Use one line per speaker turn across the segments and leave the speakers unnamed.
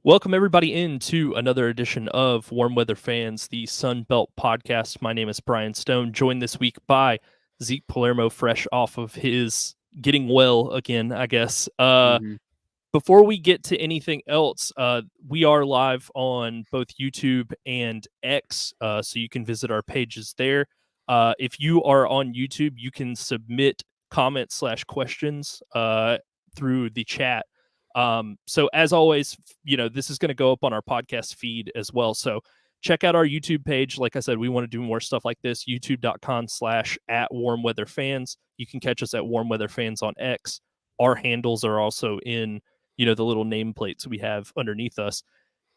Welcome everybody into another edition of Warm Weather Fans, the Sun Belt podcast. My name is Brian Stone, joined this week by Zeke Palermo, fresh off of his getting well again, I guess.
Mhm.
Before we get to anything else, we are live on both YouTube and X, so you can visit our pages there. If you are on YouTube, you can submit comments/questions through the chat. So as always, this is going to go up on our podcast feed as well. So check out our YouTube page. Like I said, we want to do more stuff like this. YouTube.com/@warmweatherfans. You can catch us at Warm Weather Fans on X. Our handles are also in, the little nameplates we have underneath us.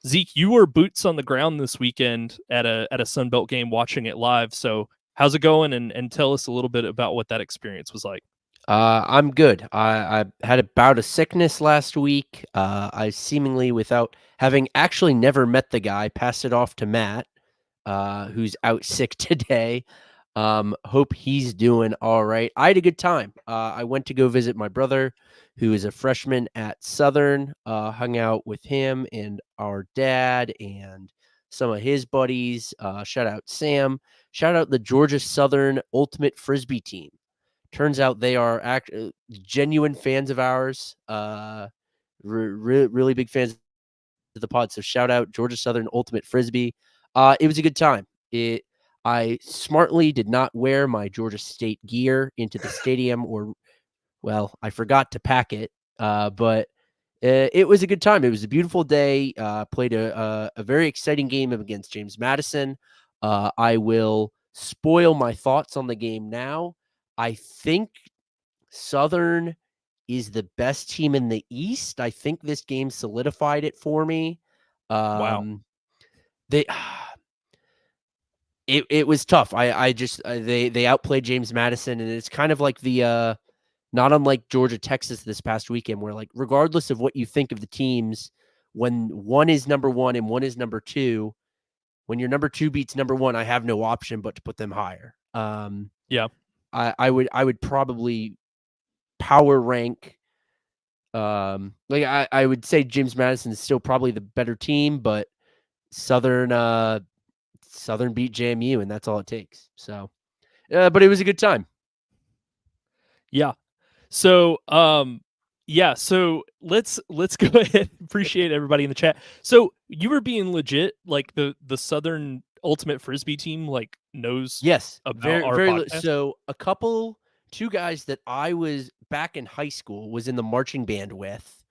Zeke, you were boots on the ground this weekend at a Sunbelt game, watching it live. So how's it going? And tell us a little bit about what that experience was like.
I'm good. I had a bout of sickness last week. I seemingly, without having actually never met the guy, passed it off to Matt, who's out sick today. Hope he's doing all right. I had a good time. I went to go visit my brother, who is a freshman at Southern. Hung out with him and our dad and some of his buddies. Shout out Sam. Shout out the Georgia Southern Ultimate Frisbee team. Turns out they are genuine fans of ours, really big fans of the pod. So shout out Georgia Southern Ultimate Frisbee. It was a good time. I smartly did not wear my Georgia State gear into the stadium, I forgot to pack it. But it was a good time. It was a beautiful day. Played a very exciting game against James Madison. I will spoil my thoughts on the game now. I think Southern is the best team in the East. I think this game solidified it for me.
Wow.
They it was tough. I just they outplayed James Madison, and it's kind of like the not unlike Georgia Texas this past weekend, where like regardless of what you think of the teams, when one is number one and one is number two, when your number two beats number one, I have no option but to put them higher.
Yeah.
I would probably power rank. I would say James Madison is still probably the better team, but Southern beat JMU, and that's all it takes. So, but it was a good time.
Yeah. So, so let's go ahead. Appreciate everybody in the chat. So you were being legit, like the Southern Ultimate Frisbee team, like knows
Yes,
about
very
our
very.
podcast.
So two guys that I was back in high school was in the marching band with,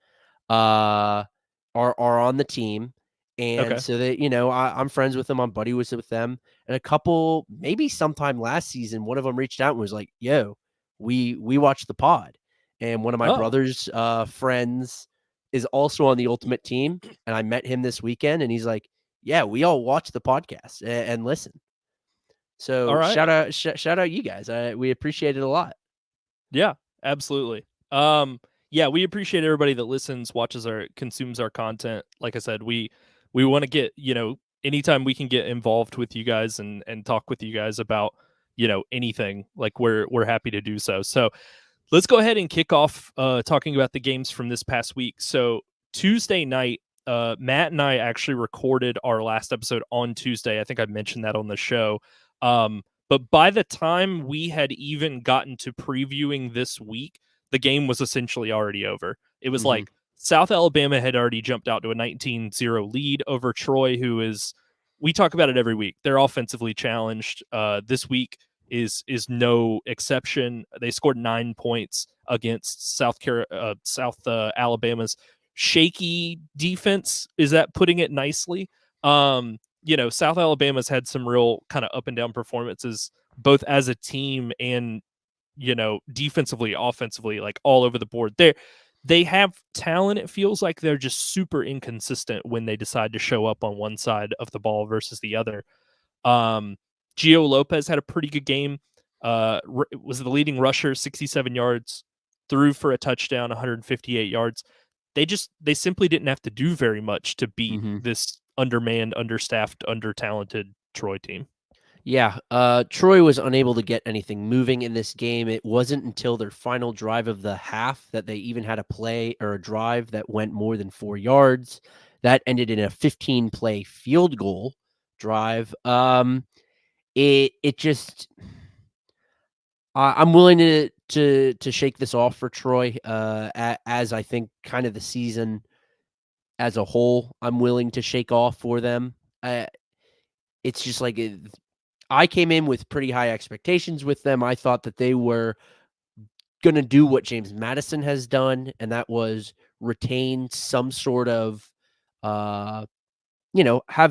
are on the team. And
Okay.
so that, I'm friends with them. I'm buddy with them. And a couple, maybe sometime last season, one of them reached out and was like, yo, we watched the pod. And one of my
Oh,
brother's friends is also on the ultimate team. And I met him this weekend and he's like, yeah, we all watch the podcast and listen.
all
So
right.
shout out you guys. We appreciate it a lot.
Yeah, absolutely. Yeah, we appreciate everybody that listens, watches consumes our content. Like I said, we want to get, anytime we can get involved with you guys and talk with you guys about, anything, like we're happy to do so. So let's go ahead and kick off talking about the games from this past week. So Tuesday night, Matt and I actually recorded our last episode on Tuesday. I think I mentioned that on the show. But by the time we had even gotten to previewing this week, the game was essentially already over. It was
Mm-hmm.
like South Alabama had already jumped out to a 19-0 lead over Troy, who is, we talk about it every week. They're offensively challenged. This week is no exception. They scored 9 points against South Alabama's shaky defense. Is that putting it nicely? South Alabama's had some real kind of up and down performances, both as a team and, defensively, offensively, like all over the board. They have talent. It feels like they're just super inconsistent when they decide to show up on one side of the ball versus the other. Gio Lopez had a pretty good game. Was the leading rusher, 67 yards, threw for a touchdown, 158 yards. They simply didn't have to do very much to beat
Mm-hmm.
this undermanned, understaffed, under-talented Troy team.
Yeah, Troy was unable to get anything moving in this game. It wasn't until their final drive of the half that they even had a play or a drive that went more than 4 yards. that ended in a 15-play field goal drive. It just I'm willing to shake this off for Troy, as I think kind of the season as a whole, I'm willing to shake off for them. It's just like I came in with pretty high expectations with them. I thought that they were going to do what James Madison has done, and that was retain some sort of, have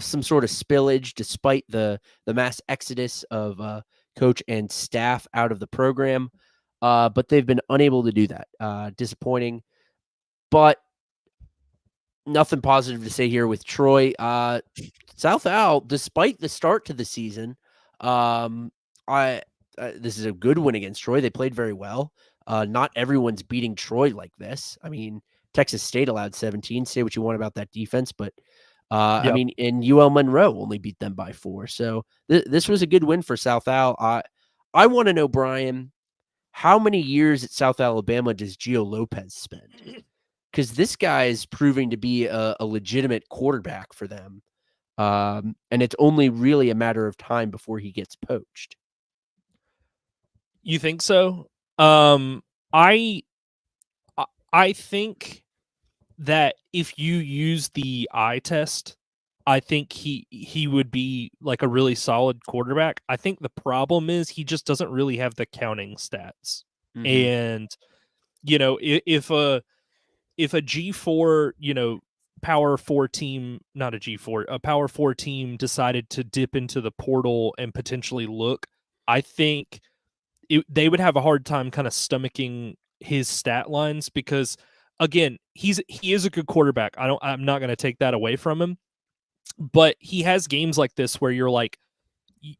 some sort of spillage despite the mass exodus of coach and staff out of the program. But they've been unable to do that. Disappointing, but nothing positive to say here with Troy. South Al, despite the start to the season, this is a good win against Troy. They played very well. Not everyone's beating Troy like this. I mean, Texas State allowed 17. Say what you want about that defense, but I mean, and UL Monroe only beat them by 4. So this was a good win for South Al. I want to know, Brian, how many years at South Alabama does Gio Lopez spend? Because this guy is proving to be a legitimate quarterback for them. And it's only really a matter of time before he gets poached.
You think so? I think that if you use the eye test, I think he would be like a really solid quarterback. I think the problem is he just doesn't really have the counting stats.
Mm-hmm.
And if a G4, power 4 team, not a G4, a power 4 team decided to dip into the portal and potentially look, I think they would have a hard time kind of stomaching his stat lines because, again, he is a good quarterback. I'm not going to take that away from him, but he has games like this where you're like,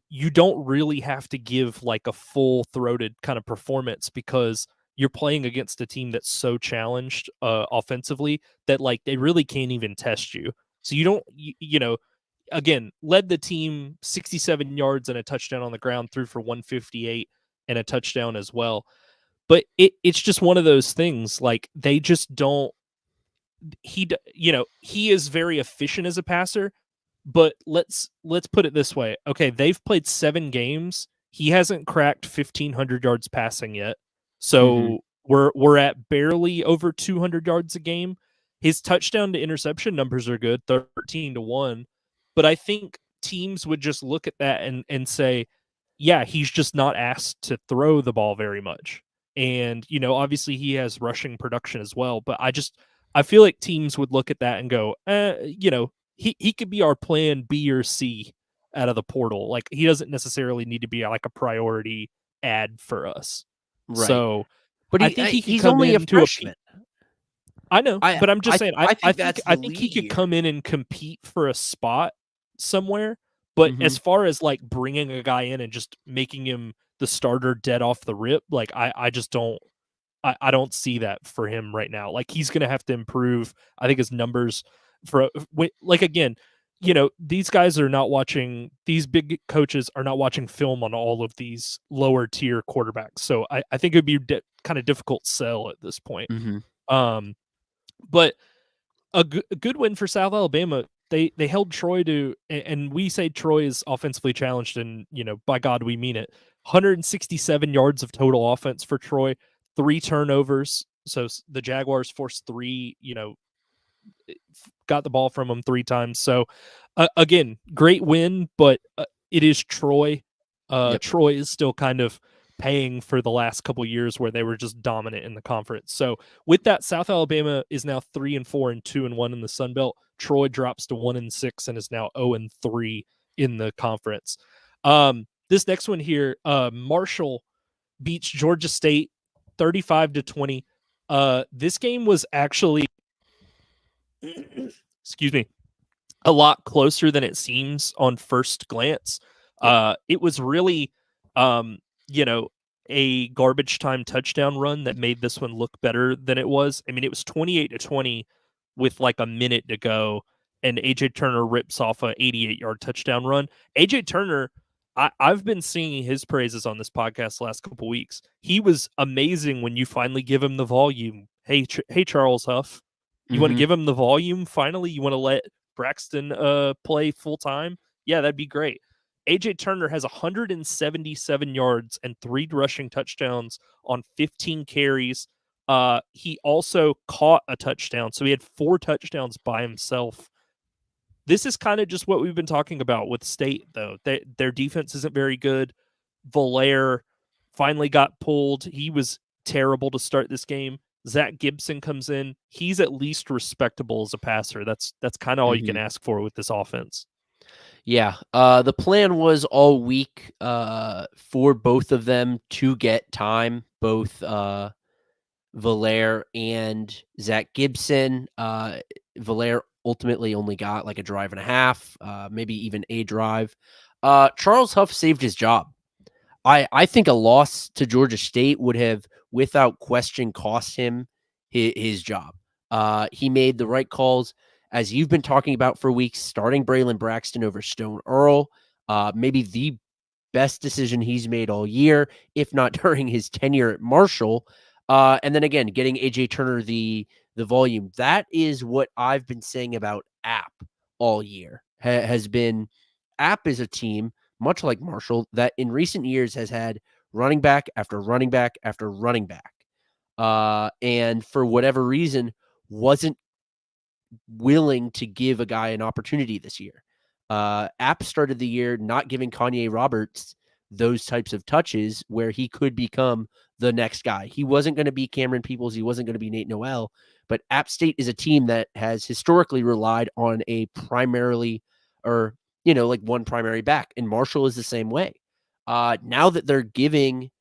you don't really have to give like a full-throated kind of performance because you're playing against a team that's so challenged offensively that like they really can't even test you. So you don't, again, led the team 67 yards and a touchdown on the ground, threw for 158 and a touchdown as well. But it's just one of those things. Like they just don't. He is very efficient as a passer, but let's put it this way. Okay, they've played 7 games. He hasn't cracked 1,500 yards passing yet. So we're at barely over 200 yards a game. His touchdown to interception numbers are good, 13-1. But I think teams would just look at that and say, yeah, he's just not asked to throw the ball very much. And, obviously he has rushing production as well. But I feel like teams would look at that and go, he could be our plan B or C out of the portal. Like he doesn't necessarily need to be like a priority ad for us.
Right.
So,
but
I think
he's only a freshman.
I know, but I'm just saying. I think he could
here.
come in and compete for a spot somewhere. But as far as like bringing a guy in and just making him the starter dead off the rip, like I just don't. I don't see that for him right now. Like he's going to have to improve. I think his numbers again, these guys are not watching. These big coaches are not watching film on all of these lower tier quarterbacks. So I think it would be kind of difficult sell at this point. But a good win for South Alabama. They held Troy to, and we say Troy is offensively challenged, and by God we mean it. 167 yards of total offense for Troy, 3 turnovers. So the Jaguars forced 3. Got the ball from them 3 times. So again, great win, but it is Troy. Troy is still kind of paying for the last couple years where they were just dominant in the conference. So with that, South Alabama is now 3-4 and 2-1 in the Sun Belt. Troy drops to 1-6 and is now 0-3 in the conference. This next one here, Marshall beats Georgia State 35-20. This game was actually, excuse me, a lot closer than it seems on first glance. It was really, a garbage time touchdown run that made this one look better than it was. I mean, it was 28-20 with like a minute to go, and AJ Turner rips off a 88-yard touchdown run. AJ Turner, I've been singing his praises on this podcast the last couple weeks. He was amazing when you finally give him the volume. Hey, Charles Huff. You want to
Mhm.
give him the volume finally? You want to let Braxton play full time? Yeah, that'd be great. AJ Turner has 177 yards and 3 rushing touchdowns on 15 carries. He also caught a touchdown, so he had 4 touchdowns by himself. This is kind of just what we've been talking about with State, though. Their defense isn't very good. Valaire finally got pulled. He was terrible to start this game. Zach Gibson comes in. He's at least respectable as a passer. That's kind of all you can
Mhm.
ask for with this offense.
Yeah. The plan was all week for both of them to get time, both Valaire and Zach Gibson. Valaire ultimately only got like a drive and a half, maybe even a drive. Charles Huff saved his job. I think a loss to Georgia State would have, without question, cost him his job. He made the right calls, as you've been talking about for weeks, starting Braylon Braxton over Stone Earl. Maybe the best decision he's made all year, if not during his tenure at Marshall. And then again, getting AJ Turner the volume. That is what I've been saying about App all year. Has been App is a team much like Marshall that in recent years has had running back after running back after running back. And for whatever reason, wasn't willing to give a guy an opportunity this year. App started the year not giving Kanye Roberts those types of touches where he could become the next guy. He wasn't going to be Cameron Peoples. He wasn't going to be Nate Noel. But App State is a team that has historically relied on a primarily or, like one primary back. And Marshall is the same way. Now that they're giving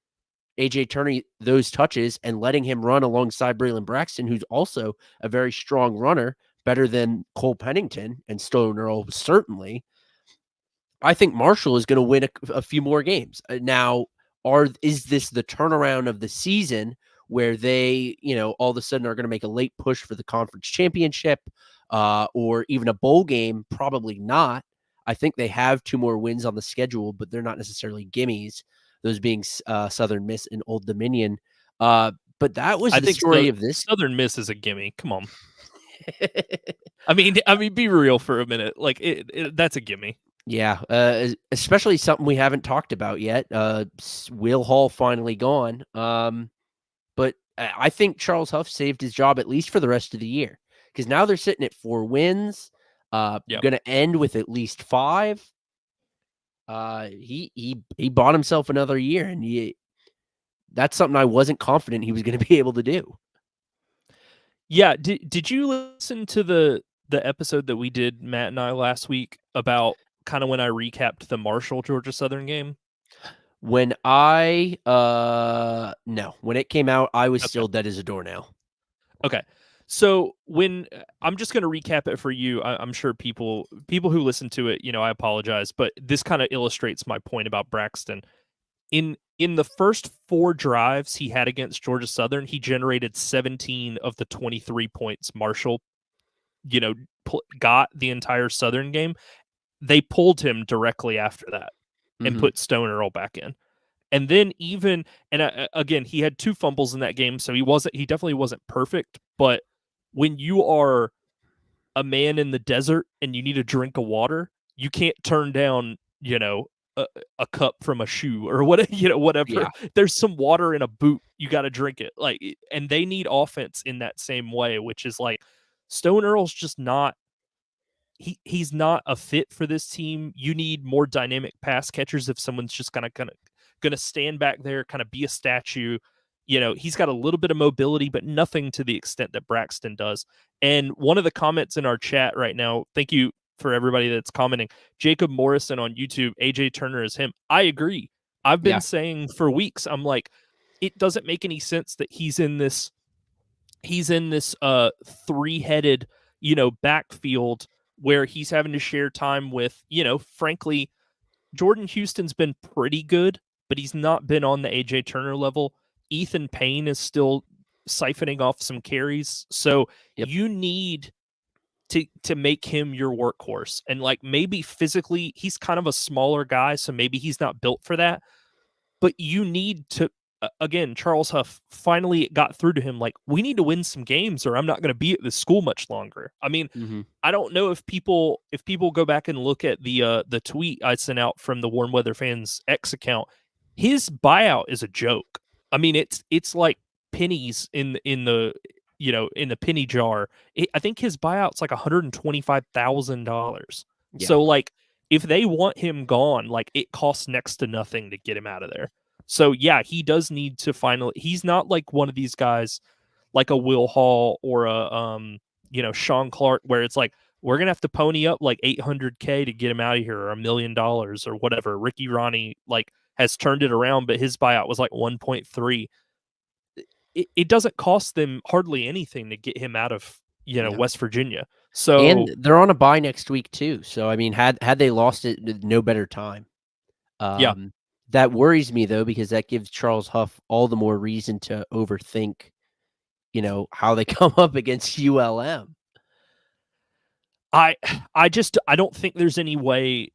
AJ Turner those touches and letting him run alongside Braylon Braxton, who's also a very strong runner, better than Cole Pennington and Stone Earl, certainly. I think Marshall is going to win a few more games. Now, is this the turnaround of the season where they, all of a sudden are going to make a late push for the conference championship or even a bowl game? Probably not. I think they have 2 more wins on the schedule, but they're not necessarily gimmies, those being Southern Miss and Old Dominion. But that was
I
the
think
story of this.
Southern Miss is a gimme. Come on. I mean, be real for a minute. Like that's a gimme.
Yeah, especially something we haven't talked about yet. Will Hall finally gone. But I think Charles Huff saved his job at least for the rest of the year because now they're sitting at 4 wins.
Yep.
Going to end with at least 5. He bought himself another year, and that's something I wasn't confident he was going to be able to do.
Yeah. Did you listen to the episode that we did, Matt and I, last week about kind of when I recapped the Marshall Georgia Southern game?
When when it came out, I was
Okay.
still dead as a doornail.
Okay. So when I'm just going to recap it for you, I'm sure people who listen to it, I apologize, but this kind of illustrates my point about Braxton. In the first 4 drives he had against Georgia Southern, he generated 17 of the 23 points Marshall, got the entire Southern game. They pulled him directly after that and
Mhm.
put Stone Earl back in. And then again, he had 2 fumbles in that game, so he definitely wasn't perfect, but when you are a man in the desert and you need a drink of water, you can't turn down, a, a cup from a shoe or what, whatever.
Yeah.
There's some water in a boot, you got to drink it. And they need offense in that same way, which is like Stone Earl's just not he's not a fit for this team. You need more dynamic pass catchers if someone's just gonna stand back there, kind of be a statue. He's got a little bit of mobility, but nothing to the extent that Braxton does. And one of the comments in our chat right now, thank you for everybody that's commenting. Jacob Morrison on YouTube, AJ Turner is him. I agree. I've been
Yeah.
saying for weeks, I'm like, it doesn't make any sense that he's in this 3-headed, backfield where he's having to share time with, frankly, Jordan Houston's been pretty good, but he's not been on the AJ Turner level. Ethan Payne is still siphoning off some carries. So
Yep.
you need to make him your workhorse. And like maybe physically he's kind of a smaller guy, so maybe he's not built for that. But you need to again, Charles Huff finally got through to him like, we need to win some games or I'm not going to be at this school much longer. I mean,
Mm-hmm.
I don't know if people go back and look at the tweet I sent out from the Warm Weather Fans X account. His buyout is a joke. I mean, it's like pennies in the in the penny jar. I think his buyout's like $125,000.
Yeah.
So like, if they want him gone, like it costs next to nothing to get him out of there. So yeah, he does need to finally. He's not like one of these guys, like a Will Hall or a Sean Clark, where it's like we're gonna have to pony up like $800K to get him out of here, or $1 million or whatever. Ricky Ronnie like has turned it around, but his buyout was like 1.3. It doesn't cost them hardly anything to get him out of West Virginia. So
and they're on a bye next week too. So I mean, had they lost it, no better time.
Yeah.
That worries me though, because that gives Charles Huff all the more reason to overthink, how they come up against ULM.
I don't think there's any way.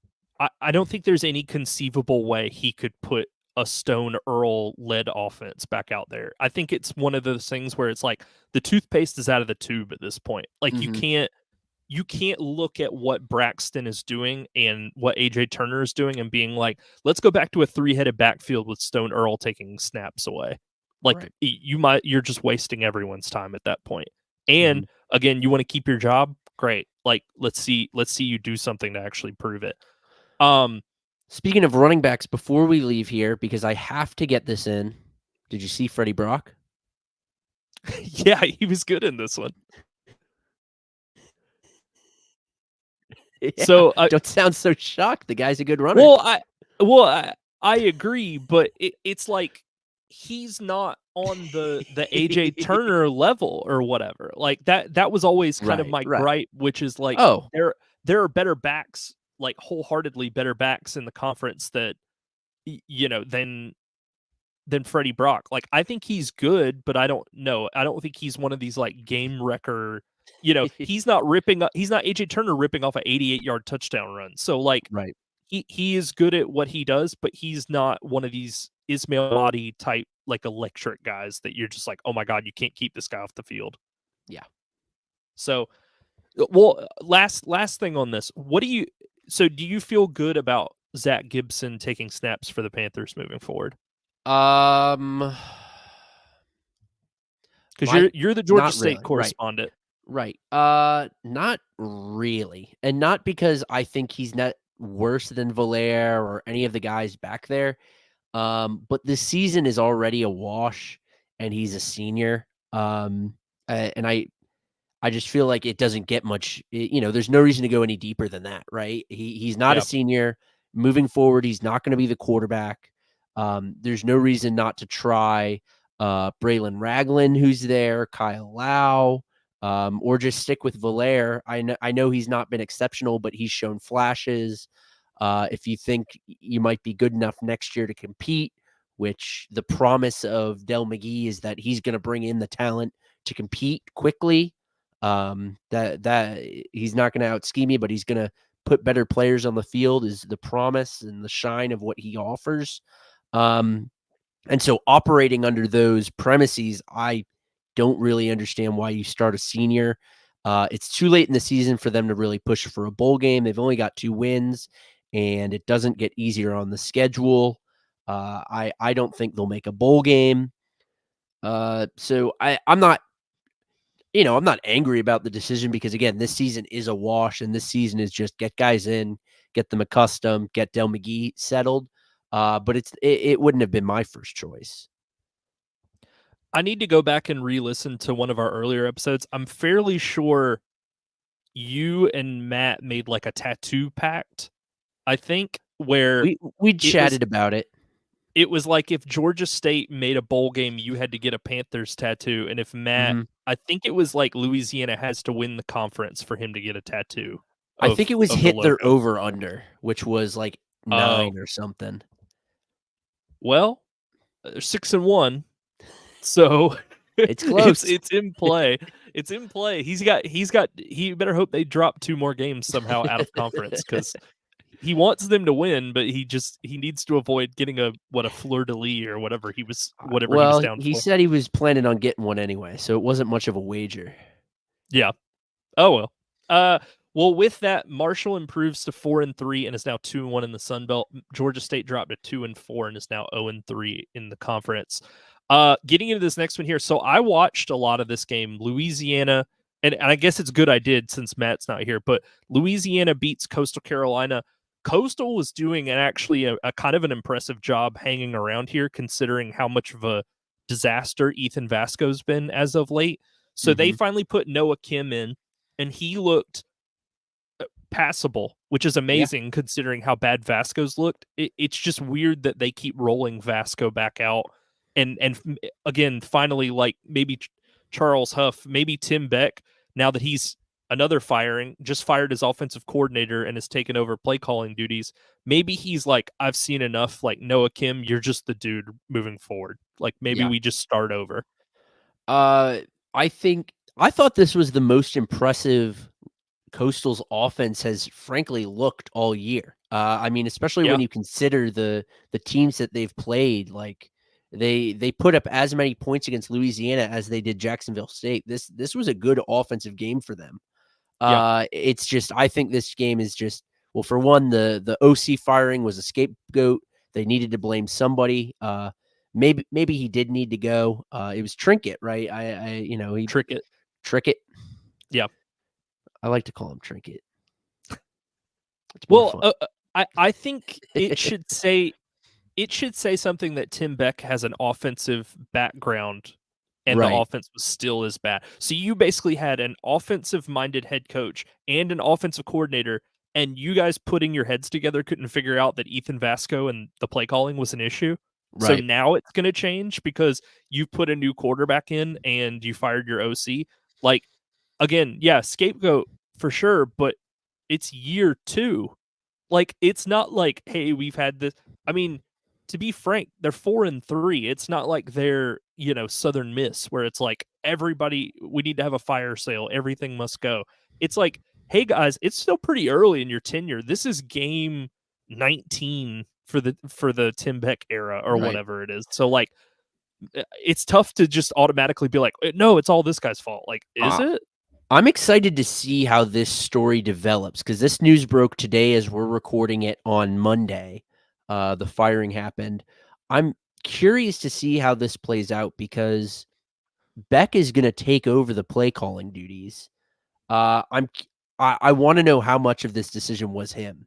I don't think there's any conceivable way he could put a Stone Earl led offense back out there. I think it's one of those things where it's like the toothpaste is out of the tube at this point. Like you can't look at what Braxton is doing and what AJ Turner is doing and being like, let's go back to a 3-headed backfield with Stone Earl taking snaps away. Like
right.
you're just wasting everyone's time at that point. And again, you want to keep your job? Great. Like let's see you do something to actually prove it.
Speaking of running backs, before we leave here, because I have to get this in, did you see Freddie Brock?
Yeah, he was good in this one.
Yeah,
so
don't sound so shocked. The guy's a good runner.
I agree, but it's like he's not on the AJ Turner level or whatever. Like that was always kind of my gripe, which is like, there are better backs, like wholeheartedly better backs in the conference that than Freddie Brock. Like I think he's good, but I don't know. I don't think he's one of these like game wrecker. He's not AJ Turner ripping off an 88-yard touchdown run. So like he is good at what he does, but he's not one of these Ismail Mahdi type like electric guys that you're just like, oh my God, you can't keep this guy off the field.
Yeah.
So last thing on this. Do you feel good about Zach Gibson taking snaps for the Panthers moving forward?
Because
you're the Georgia State correspondent.
Right. Not really. And not because I think he's not worse than Valaire or any of the guys back there. But this season is already a wash and he's a senior. And I just feel like it doesn't get much, there's no reason to go any deeper than that, right? He's not a senior. Moving forward, he's not going to be the quarterback. There's no reason not to try Braylon Ragland, who's there, Kyle Lau, or just stick with Valaire. I know he's not been exceptional, but he's shown flashes. If you think you might be good enough next year to compete, which the promise of Del McGee is that he's going to bring in the talent to compete quickly. That he's not going to out-scheme you, but he's going to put better players on the field is the promise and the shine of what he offers. And so operating under those premises, I don't really understand why you start a senior. It's too late in the season for them to really push for a bowl game. They've only got 2 wins, and it doesn't get easier on the schedule. I don't think they'll make a bowl game. So I'm not, I'm not angry about the decision because, again, this season is a wash, and this season is just get guys in, get them accustomed, get Del McGee settled. But it wouldn't have been my first choice.
I need to go back and re-listen to one of our earlier episodes. I'm fairly sure you and Matt made like a tattoo pact, I think, where
we chatted about it.
It was like if Georgia State made a bowl game, you had to get a Panthers tattoo. And if Matt, I think it was like Louisiana has to win the conference for him to get a tattoo.
I think it was hit their over-under, which was like 9 or something.
Well, they're 6-1. So
it's close.
It's in play. It's in play. He better hope they drop 2 more games somehow out of conference because he wants them to win, but he needs to avoid getting a fleur de lis or whatever he was
Well,
down
he
for.
said he was planning on getting one anyway, so it wasn't much of a wager.
Yeah. Oh well. Well, with that, Marshall improves to 4-3 and is now 2-1 in the Sun Belt. Georgia State dropped to 2-4 and is now 0-3 in the conference. Getting into this next one here. So I watched a lot of this game. Louisiana, and I guess it's good I did since Matt's not here, but Louisiana beats Coastal Carolina. Coastal was doing actually a kind of an impressive job hanging around here, considering how much of a disaster Ethan Vasco's been as of late. So they finally put Noah Kim in, and he looked passable, which is amazing considering how bad Vasco's looked. It's just weird that they keep rolling Vasco back out. And again, finally, like maybe Charles Huff, maybe Tim Beck, now that he's just fired his offensive coordinator and has taken over play calling duties. Maybe he's like, I've seen enough. Like, Noah Kim, you're just the dude moving forward. Like, maybe we just start over.
I thought this was the most impressive Coastal's offense has frankly looked all year. I mean, especially when you consider the teams that they've played, like they put up as many points against Louisiana as they did Jacksonville State. This was a good offensive game for them. It's just, I think this game is just, well, for one, the OC firing was a scapegoat. They needed to blame somebody. Maybe he did need to go. It was Trinket, right? Trickett.
Yeah.
I like to call him Trinket.
It's more fun. I think it should say something that Tim Beck has an offensive background and the offense was still as bad. So you basically had an offensive-minded head coach and an offensive coordinator, and you guys putting your heads together couldn't figure out that Ethan Vasco and the play calling was an issue. So now it's going to change because you put a new quarterback in and you fired your OC. Like, again, scapegoat for sure, but it's year 2. Like, it's not like, hey, we've had this. I mean, to be frank, they're 4-3. It's not like they're, Southern Miss where it's like everybody, we need to have a fire sale. Everything must go. It's like, hey guys, it's still pretty early in your tenure. This is game 19 for the Tim Beck era or whatever it is. So like, it's tough to just automatically be like, no, it's all this guy's fault. Like, is it?
I'm excited to see how this story develops because this news broke today as we're recording it on Monday. The firing happened. I'm curious to see how this plays out because Beck is going to take over the play calling duties. I want to know how much of this decision was him.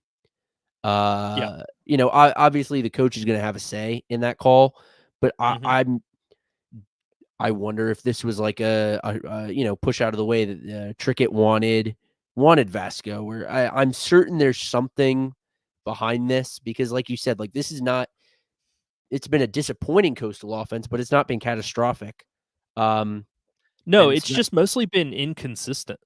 Obviously the coach is going to have a say in that call, but I wonder if this was like a push out of the way that Trickett wanted Vasco. Where I'm certain there's something behind this because, like you said, like this is not. It's been a disappointing Coastal offense, but it's not been catastrophic.
No, it's just mostly been inconsistent.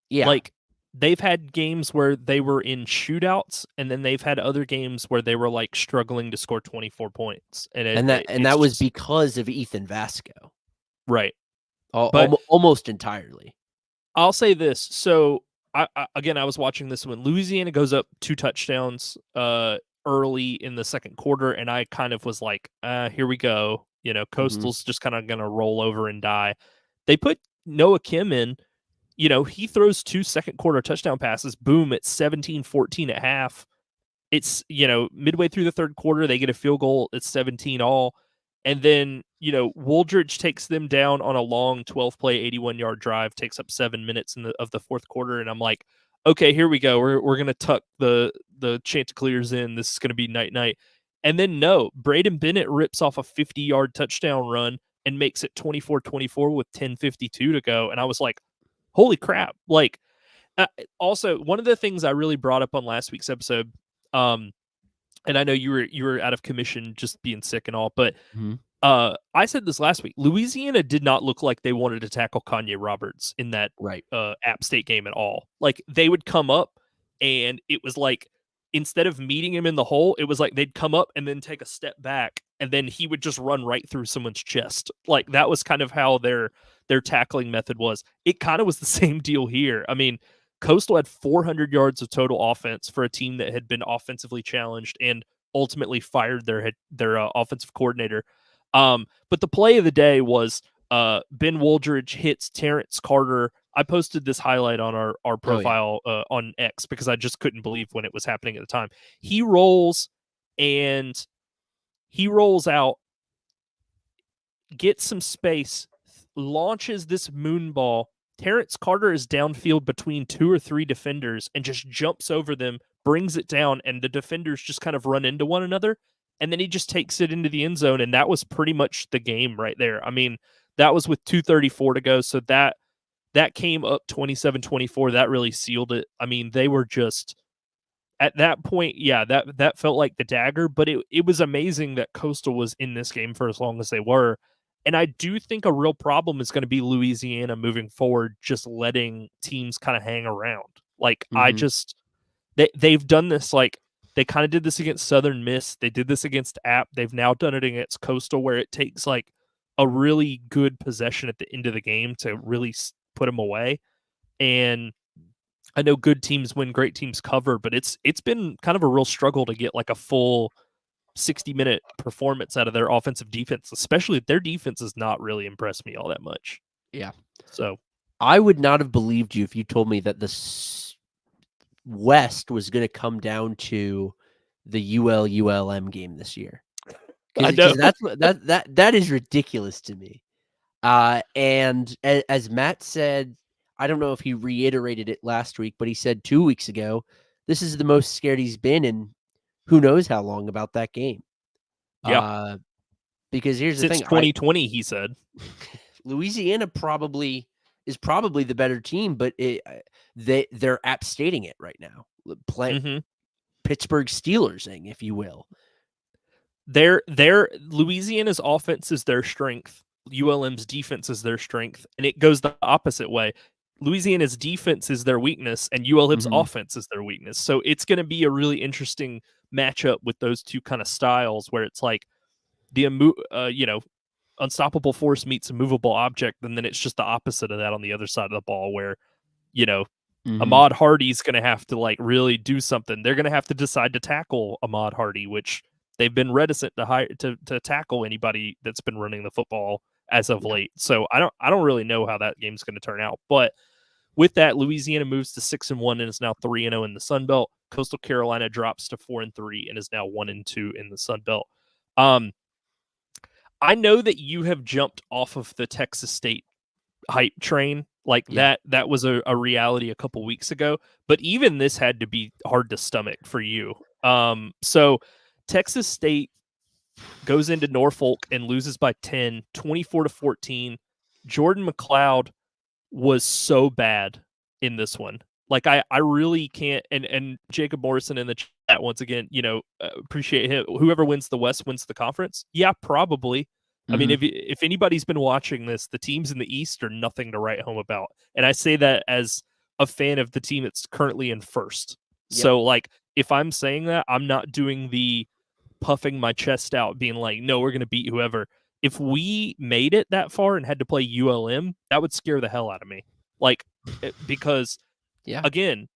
Yeah,
like they've had games where they were in shootouts, and then they've had other games where they were like struggling to score 24 points, and
that was because of Ethan Vasco.
Right.
Almost entirely.
I'll say this. So, I was watching this when Louisiana goes up 2 touchdowns early in the second quarter, and I kind of was like, here we go. Coastal's just kind of going to roll over and die. They put Noah Kim in. He throws 2 second quarter touchdown passes. Boom, it's 17-14 at half. It's, midway through the third quarter, they get a field goal. It's 17 all. And then, Wooldridge takes them down on a long 12-play, 81-yard drive, takes up 7 minutes of the fourth quarter. And I'm like, okay, here we go. We're going to tuck the Chanticleers in. This is going to be night-night. And then, no, Braden Bennett rips off a 50-yard touchdown run and makes it 24-24 with 10:52 to go. And I was like, holy crap. Like, also, one of the things I really brought up on last week's episode, and I know you were out of commission just being sick and all, but I said this last week. Louisiana did not look like they wanted to tackle Kanye Roberts in that App State game at all. Like, they would come up, and it was like, instead of meeting him in the hole, it was like they'd come up and then take a step back, and then he would just run right through someone's chest. Like, that was kind of how their tackling method was. It kind of was the same deal here. I mean, Coastal had 400 yards of total offense for a team that had been offensively challenged and ultimately fired their offensive coordinator. But the play of the day was Ben Woldridge hits Terrence Carter. I posted this highlight on our profile on X because I just couldn't believe when it was happening at the time. He rolls out, gets some space, launches this moon ball. Terrence Carter is downfield between 2 or 3 defenders and just jumps over them, brings it down, and the defenders just kind of run into one another. And then he just takes it into the end zone, and that was pretty much the game right there. I mean, that was with 2:34 to go, so that came up 27-24. That really sealed it. I mean, they were just at that point, yeah, that felt like the dagger, but it was amazing that Coastal was in this game for as long as they were. And I do think a real problem is going to be Louisiana moving forward, just letting teams kind of hang around. Like they've done this, like they kind of did this against Southern Miss. They did this against App. They've now done it against Coastal, where it takes like a really good possession at the end of the game to really put them away. And I know good teams win, great teams cover, but it's been kind of a real struggle to get like a full 60-minute performance out of their offensive defense, especially their defense has not really impressed me all that much.
Yeah.
So
I would not have believed you if you told me that the West was going to come down to the ULM game this year.
I know.
That is ridiculous to me. And as Matt said, I don't know if he reiterated it last week, but he said 2 weeks ago, this is the most scared he's been in who knows how long about that game.
Yeah.
Because here's the thing.
Since 2020, he said.
Louisiana is probably the better team, but they're abstating it right now. Pittsburgh Steelersing, if you will.
Their Louisiana's offense is their strength. ULM's defense is their strength, and it goes the opposite way. Louisiana's defense is their weakness, and ULM's offense is their weakness. So it's going to be a really interesting matchup with those two kind of styles, where it's like the unstoppable force meets a movable object, and then it's just the opposite of that on the other side of the ball, where Ahmad Hardy's going to have to like really do something. They're going to have to decide to tackle Ahmad Hardy, which they've been reticent to tackle anybody that's been running the football as of late. So I don't really know how that game's going to turn out. But with that, Louisiana moves to 6-1 and is now 3-0 in the Sun Belt. Coastal Carolina drops to 4-3 and is now 1-2 in the Sun Belt. I know that you have jumped off of the Texas State hype train. Like that was a reality a couple weeks ago, but even this had to be hard to stomach for you. So Texas State goes into Norfolk and loses by 10, 24-14. Jordan McLeod was so bad in this one. Like I really can't. And Jacob Morrison in the chat once again, appreciate him. Whoever wins the West wins the conference. Yeah, probably. I mean, if anybody's been watching this, the teams in the East are nothing to write home about. And I say that as a fan of the team that's currently in first. Yep. So, like, if I'm saying that, I'm not doing the puffing my chest out, being like, no, we're going to beat whoever. If we made it that far and had to play ULM, that would scare the hell out of me. Like, because, again,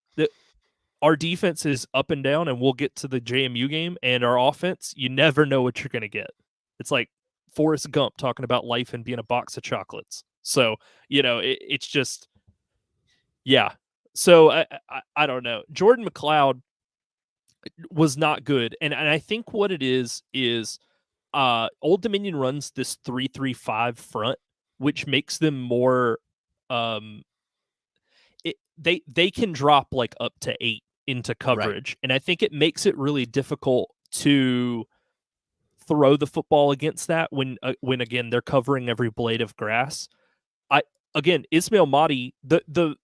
our defense is up and down, and we'll get to the JMU game, and our offense, you never know what you're going to get. It's like Forrest Gump talking about life and being a box of chocolates. So, it's just, yeah. So I don't know. Jordan McLeod was not good. And I think what it is Old Dominion runs this 3-3-5 front, which makes them more, they can drop like up to 8 into coverage. Right. And I think it makes it really difficult to throw the football against that when again they're covering every blade of grass. Ismail Mahdi, the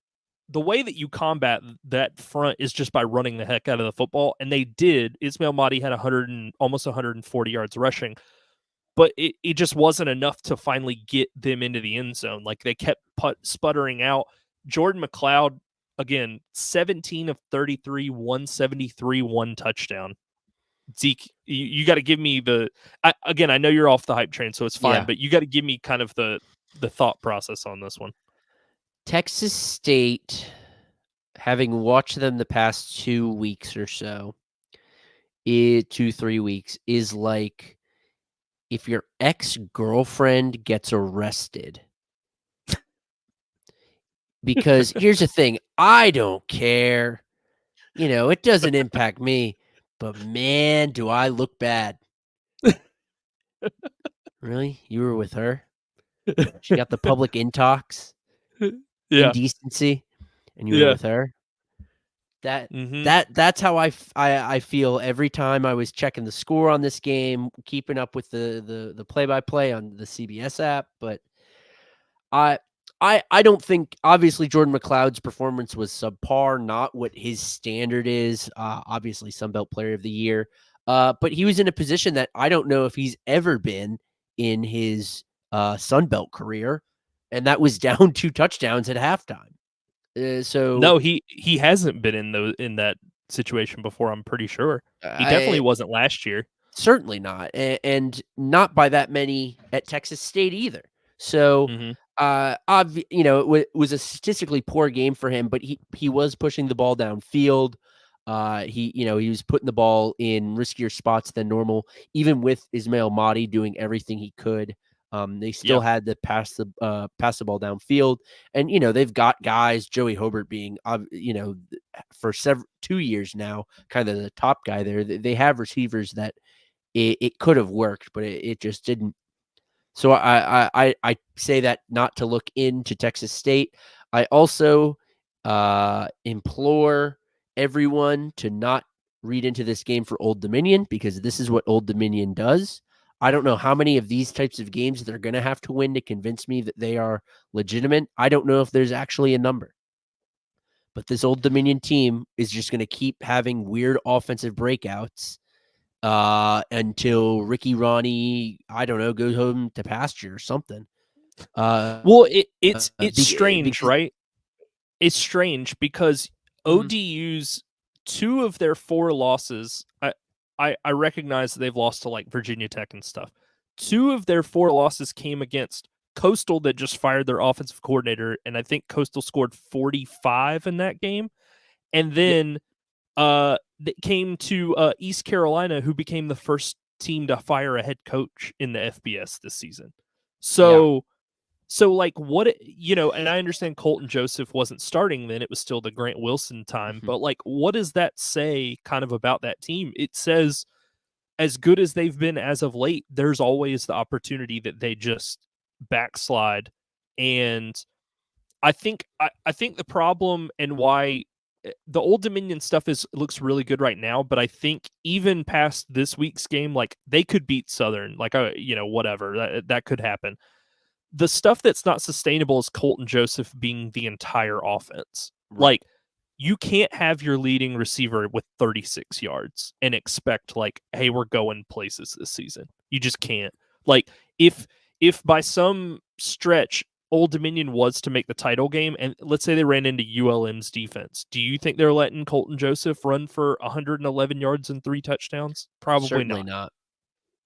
way that you combat that front is just by running the heck out of the football, and they did. Ismail Mahdi had almost 140 yards rushing, but it just wasn't enough to finally get them into the end zone. Like they kept sputtering out. Jordan McLeod, again, 17 of 33, 173, 1 touchdown. Zeke, you got to give me I know you're off the hype train, so it's fine, but you got to give me kind of the thought process on this one.
Texas State having watched them the past 2 weeks or so, 2-3 weeks, is like if your ex-girlfriend gets arrested. Because here's the thing, I don't care. It doesn't impact me, but man, do I look bad. Really? You were with her? She got the public intox,
Yeah.
indecency, and you were
Yeah.
with her? That
Mm-hmm.
that's how I feel every time I was checking the score on this game, keeping up with the play-by-play on the CBS app, but I I don't think obviously Jordan McLeod's performance was subpar, not what his standard is. Obviously Sunbelt Player of the Year, but he was in a position that I don't know if he's ever been in his Sunbelt career, and that was down 2 touchdowns at halftime. So
No, he hasn't been in that situation before. I'm pretty sure he definitely
I
wasn't last year.
certainly not, and not by that many at Texas State either. So,
Mm-hmm.
it was a statistically poor game for him, but he was pushing the ball downfield. He was putting the ball in riskier spots than normal, even with Ismail Mahdi doing everything he could. They still
Yeah.
had to pass the ball downfield, and they've got guys. Joey Hobart being, for 2 years now, kind of the top guy there. They have receivers that it could have worked, but it just didn't. So I say that not to look into Texas State. I also implore everyone to not read into this game for Old Dominion, because this is what Old Dominion does. I don't know how many of these types of games they're going to have to win to convince me that they are legitimate. I don't know if there's actually a number. But this Old Dominion team is just going to keep having weird offensive breakouts until Ricky Ronnie, I don't know, goes home to pasture or something.
Well, it's strange,
Because
right? It's strange because
mhm,
ODU's two of their four losses. I recognize that they've lost to like Virginia Tech and stuff. Two of their four losses came against Coastal that just fired their offensive coordinator, and I think Coastal scored 45 in that game. And
yeah,
then that came to East Carolina, who became the first team to fire a head coach in the FBS this season.
yeah,
So like and I understand Colton Joseph wasn't starting then, it was still the Grant Wilson time,
mhm,
but like what does that say kind of about that team? It says as good as they've been as of late, there's always the opportunity that they just backslide. And I think the problem and why the Old Dominion stuff looks really good right now, but I think even past this week's game, like they could beat Southern, like whatever that could happen. The stuff that's not sustainable is Colton Joseph being the entire offense.
right,
Like you can't have your leading receiver with 36 yards and expect like, hey, we're going places this season. You just can't. Like if if by some stretch Old Dominion was to make the title game, and let's say they ran into ULM's defense, do you think they're letting Colton Joseph run for 111 yards and 3 touchdowns? Probably
certainly
not.
not.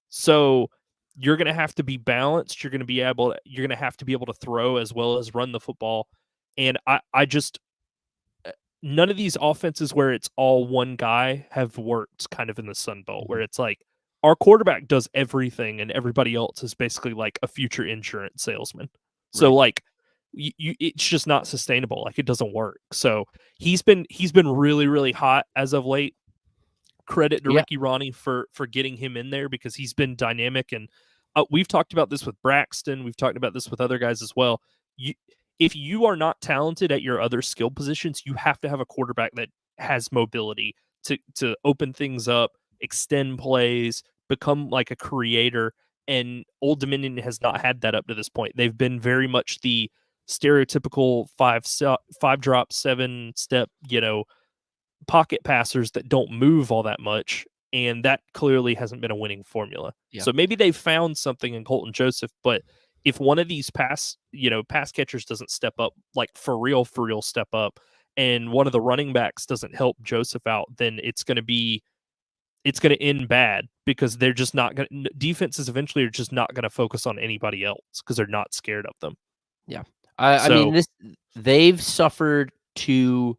So you're going to have to be balanced. You're going to have to be able to throw as well as run the football. And I just none of these offenses where it's all one guy have worked kind of in the Sun Belt, where
Mhm,
it's like our quarterback does everything and everybody else is basically like a future insurance salesman. So
right,
like it's just not sustainable. Like it doesn't work. So he's been really really hot as of late. Credit to
yeah,
Ricky Ronnie for getting him in there because he's been dynamic. And we've talked about this with Braxton. We've talked about this with other guys as well. You, if you are not talented at your other skill positions, you have to have a quarterback that has mobility to open things up, extend plays, become like a creator. And Old Dominion has not had that up to this point. They've been very much the stereotypical five drop 7 step, pocket passers that don't move all that much, and that clearly hasn't been a winning formula.
yeah,
So maybe they've found something in Colton Joseph, but if one of these pass catchers doesn't step up, like for real step up, and one of the running backs doesn't help Joseph out, then it's going to end bad because they're just not going to defenses eventually are just not going to focus on anybody else because they're not scared of them.
yeah. I mean,
So
they've suffered to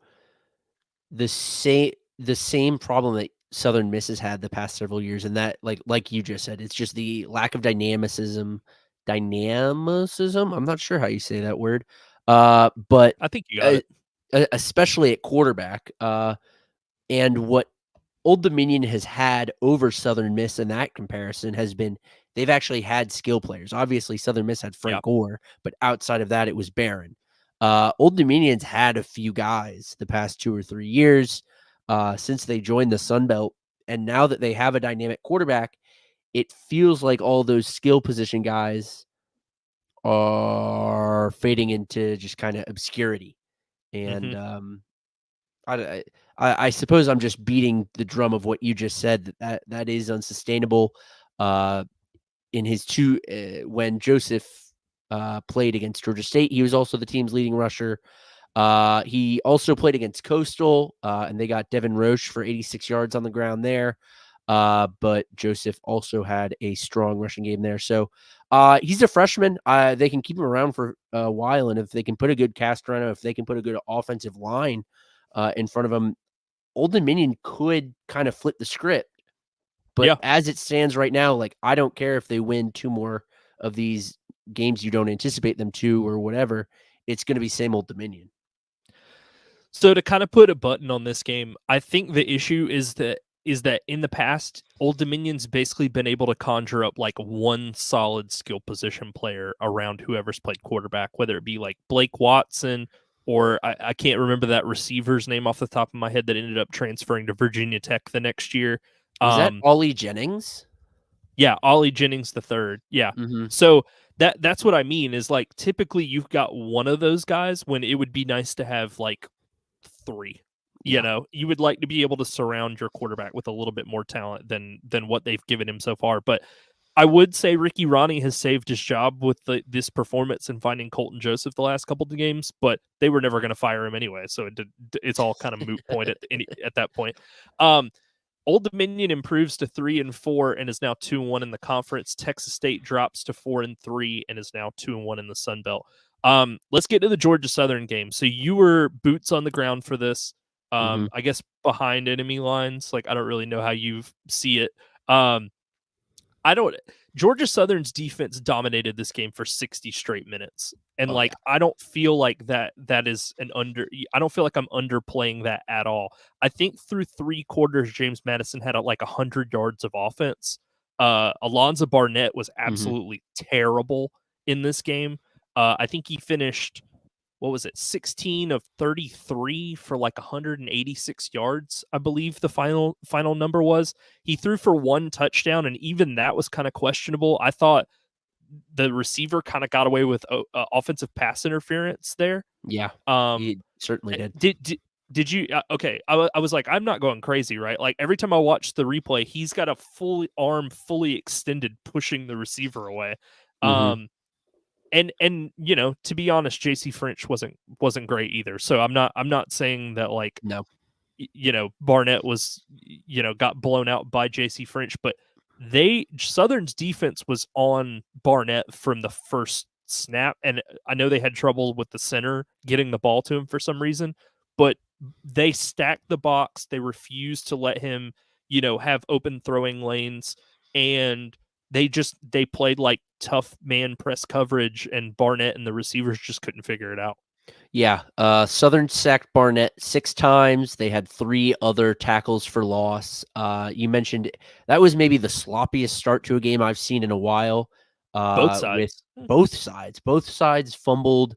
the same problem that Southern Miss has had the past several years, and that like you just said, it's just the lack of dynamicism. I'm not sure how you say that word, but
I think you got
uh,
it.
especially at quarterback, and what Old Dominion has had over Southern Miss in that comparison has been they've actually had skill players. Obviously, Southern Miss had
Yeah.
Frank Gore, but outside of that, it was Barron. Old Dominion's had a few guys the past 2 or 3 years since they joined the Sun Belt, and now that they have a dynamic quarterback, it feels like all those skill position guys are fading into just kind of obscurity. And
Hmm.
I, I suppose I'm just beating the drum of what you just said that is unsustainable. Uh, in his when Joseph played against Georgia State, he was also the team's leading rusher. He also played against Coastal, and they got Devin Roche for 86 yards on the ground there. But Joseph also had a strong rushing game there. So he's a freshman. They can keep him around for a while, and if they can put a good cast around him, if they can put a good offensive line in front of him, Old Dominion could kind of flip the script. But
Yeah.
as it stands right now, like I don't care if they win two more of these games you don't anticipate them to or whatever. It's going to be same Old Dominion.
So to kind of put a button on this game, I think the issue is that in the past, Old Dominion's basically been able to conjure up like one solid skill position player around whoever's played quarterback, whether it be like Blake Watson or I can't remember that receiver's name off the top of my head that ended up transferring to Virginia Tech the next year.
Was that
Um,
Ollie Jennings?
yeah, Ollie Jennings the third. Yeah.
Mhm.
So that's what I mean is like typically you've got one of those guys when it would be nice to have like three. You
Yeah.
know, you would like to be able to surround your quarterback with a little bit more talent than what they've given him so far. But I would say Ricky Ronnie has saved his job with this performance and finding Colton Joseph the last couple of games, but they were never going to fire him anyway, so it's all kind of moot point at that point. Um, Old Dominion improves to 3-4 and is now 2-1 in the conference. Texas State drops to 4-3 and is now 2-1 in the Sun Belt. Let's get to the Georgia Southern game. So you were boots on the ground for this.
Mhm.
I guess behind enemy lines. Like I don't really know how you see it. Um, I don't. Georgia Southern's defense dominated this game for 60 straight minutes, and
Oh yeah.
like I don't feel like that is an under. I don't feel like I'm underplaying that at all. I think through 3 quarters, James Madison had like 100 yards of offense. Alonzo Barnett was
Mhm.
absolutely terrible in this game. I think he finished what was it 16 of 33 for like 186 yards, I believe the final number was. He threw for 1 touchdown and even that was kind of questionable. I thought the receiver kind of got away with offensive pass interference there.
Yeah.
um
He certainly did.
did you okay, I was like I'm not going crazy, right? Like every time I watch the replay he's got a full arm fully extended pushing the receiver away.
Mhm.
um and you know, to be honest, JC French wasn't great either. So I'm not saying that like
No.
you know Barnett was you know got blown out by JC French, but they Southern's defense was on Barnett from the first snap, and I know they had trouble with the center getting the ball to him for some reason, but they stacked the box. They refused to let him you know have open throwing lanes, and they played like tough man press coverage, and Barnett and the receivers just couldn't figure it out.
Yeah. Southern sacked Barnett 6 times. They had 3 other tackles for loss. You mentioned that was maybe the sloppiest start to a game I've seen in a while.
Both
With
sides.
both sides. Both sides fumbled.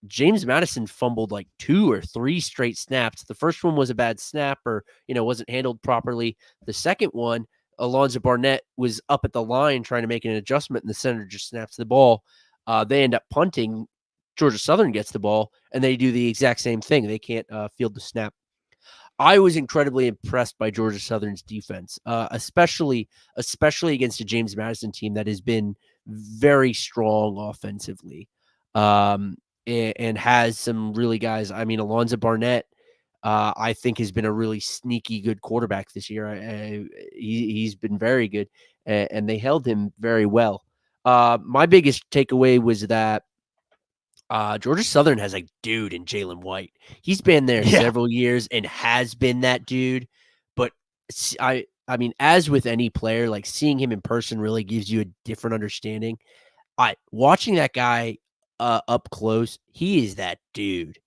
James Madison fumbled like 2 or 3 straight snaps. The first one was a bad snap or, wasn't handled properly. The second one, Alonzo Barnett was up at the line trying to make an adjustment, and the center just snaps the ball. They end up punting. Georgia Southern gets the ball, and they do the exact same thing. They can't field the snap. I was incredibly impressed by Georgia Southern's defense, especially against a James Madison team that has been very strong offensively, and has some really guys. I mean, Alonzo Barnett, I think, has been a really sneaky good quarterback this year. He's been very good, and they held him very well. My biggest takeaway was that Georgia Southern has a dude in Jalen White. He's been there
Yeah.
several years and has been that dude. But I mean, as with any player, like seeing him in person really gives you a different understanding. Watching that guy up close, he is that dude.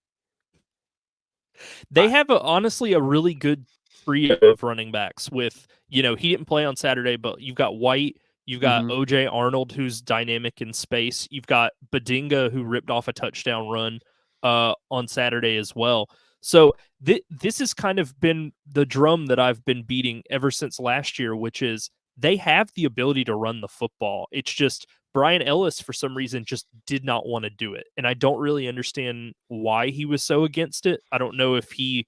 They have honestly a really good trio of running backs with, he didn't play on Saturday, but you've got White, you've got
Mhm.
OJ Arnold, who's dynamic in space. You've got Badinga, who ripped off a touchdown run on Saturday as well. So this has kind of been the drum that I've been beating ever since last year, which is they have the ability to run the football. It's just Brian Ellis, for some reason, just did not want to do it. And I don't really understand why he was so against it. I don't know if he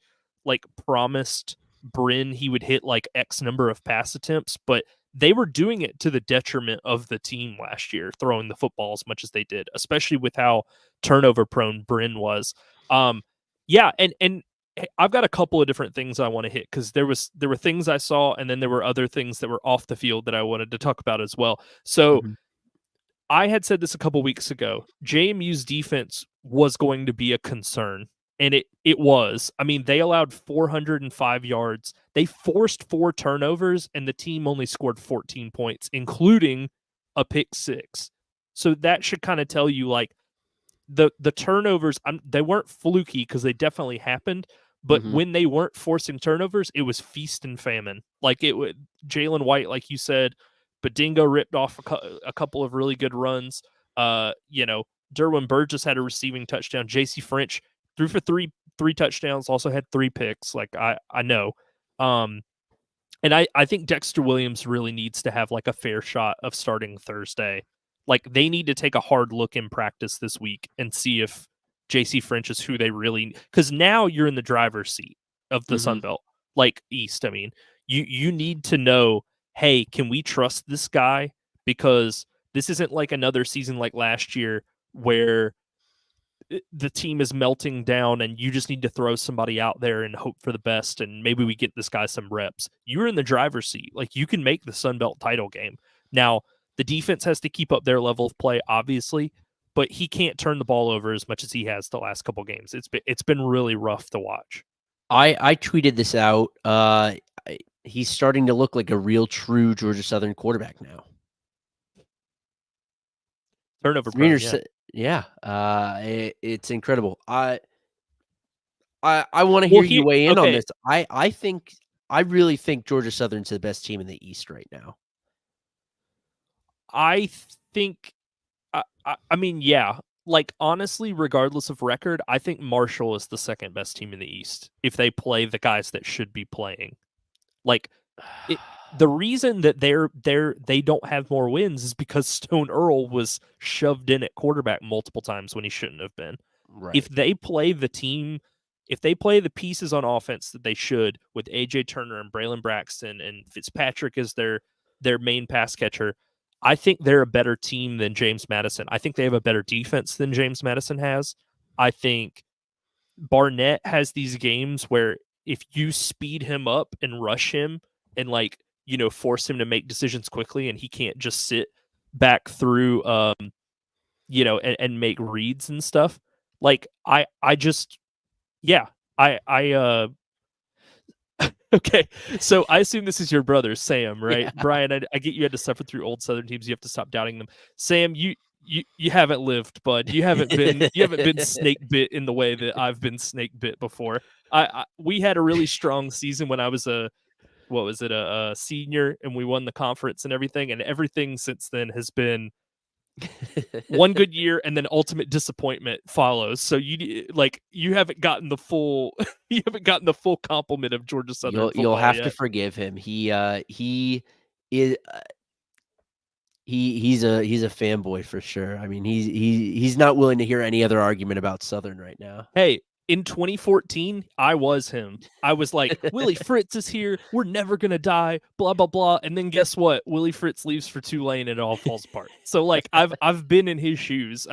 promised Bryn he would hit like X number of pass attempts, but they were doing it to the detriment of the team last year, throwing the football as much as they did, especially with how turnover prone Bryn was. Yeah, and I've got a couple of different things I want to hit because there were things I saw, and then there were other things that were off the field that I wanted to talk about as well. So
Mhm.
I had said this a couple weeks ago. JMU's defense was going to be a concern, and it was. I mean, they allowed 405 yards. They forced 4 turnovers, and the team only scored 14 points, including a pick 6. So that should kind of tell you the turnovers, they weren't fluky because they definitely happened. But
Mhm.
when they weren't forcing turnovers, it was feast and famine. Like it would Jalen White, like you said, Badingo ripped off a couple of really good runs. Derwin Burgess had a receiving touchdown. JC French threw for three touchdowns, also had 3 picks. Like I know. And I think Dexter Williams really needs to have like a fair shot of starting Thursday. Like they need to take a hard look in practice this week and see if JC French is who they really, because now you're in the driver's seat of the Sun
Mhm.
Belt, like East. I mean, you need to know, hey, can we trust this guy? Because this isn't like another season like last year where the team is melting down and you just need to throw somebody out there and hope for the best and maybe we get this guy some reps. You're in the driver's seat. Like you can make the Sun Belt title game. Now, the defense has to keep up their level of play, obviously, but he can't turn the ball over as much as he has the last couple games. It's been really rough to watch.
I tweeted this out. He's starting to look like a real true Georgia Southern quarterback now.
Turnover prone, yeah.
300 yeah, it's incredible. I wanna
Well,
hear you weigh in on
okay,
this. I really think Georgia Southern's the best team in the East right now.
I think I mean, yeah. Like honestly, regardless of record, I think Marshall is the second best team in the East if they play the guys that should be playing. Like it, the reason that they don't have more wins is because Stone Earl was shoved in at quarterback multiple times when he shouldn't have been. If
Right.
they play the team, if they play the pieces on offense that they should with AJ Turner and Braylon Braxton and Fitzpatrick as their main pass catcher, I think they're a better team than James Madison. I think they have a better defense than James Madison has. I think Barnett has these games where if you speed him up and rush him and force him to make decisions quickly and he can't just sit back through and make reads and stuff. Like I just yeah, I okay. So I assume this is your brother, Sam, right?
Yeah.
Brian, I get you had to suffer through old Southern teams. You have to stop doubting them. Sam, you haven't lived, bud. You haven't been snake bit in the way that I've been snake bit before. We had a really strong season when I was a senior, and we won the conference and everything since then has been one good year and then ultimate disappointment follows. So you haven't gotten the full you haven't gotten the full complement of Georgia Southern
You'll
football
have to
yet.
forgive him. He is he's a fanboy for sure. I mean, he's not willing to hear any other argument about Southern right now.
Hey, in 2014, I was him. I was like, Willie Fritz is here. We're never gonna die. Blah blah blah. And then guess what? Willie Fritz leaves for Tulane, and it all falls apart. So I've been in his shoes.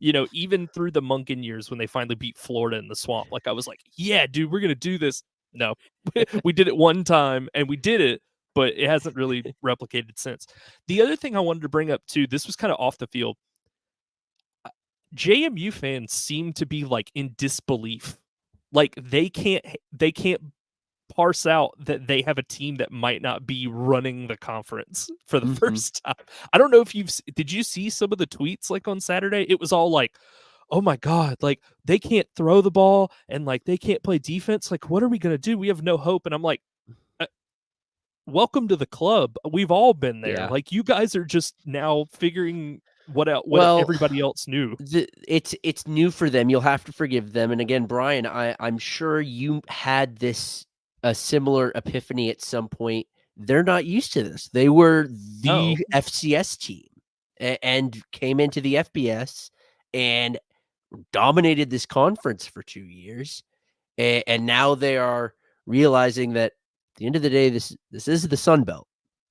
Even through the Munkin years when they finally beat Florida in the swamp, like I was like, yeah, dude, we're gonna do this. No, we did it one time, and we did it, but it hasn't really replicated since. The other thing I wanted to bring up too, this was kind of off the field. JMU fans seem to be like in disbelief. Like they can't parse out that they have a team that might not be running the conference for the
Mhm.
first time. I don't know if did you see some of the tweets like on Saturday? It was all like, "Oh my god, like they can't throw the ball and like they can't play defense. Like what are we going to do? We have no hope." And I'm like, uh, "Welcome to the club. We've all been there.
Yeah.
Like you guys are just now figuring what
Well,
everybody else knew."
it's new for them. You'll have to forgive them. And again, Brian, I'm sure you had a similar epiphany at some point. They're not used to this. They were
No.
the FCS team and came into the FBS and dominated this conference for 2 years. And now they are realizing that at the end of the day, this is the Sun Belt.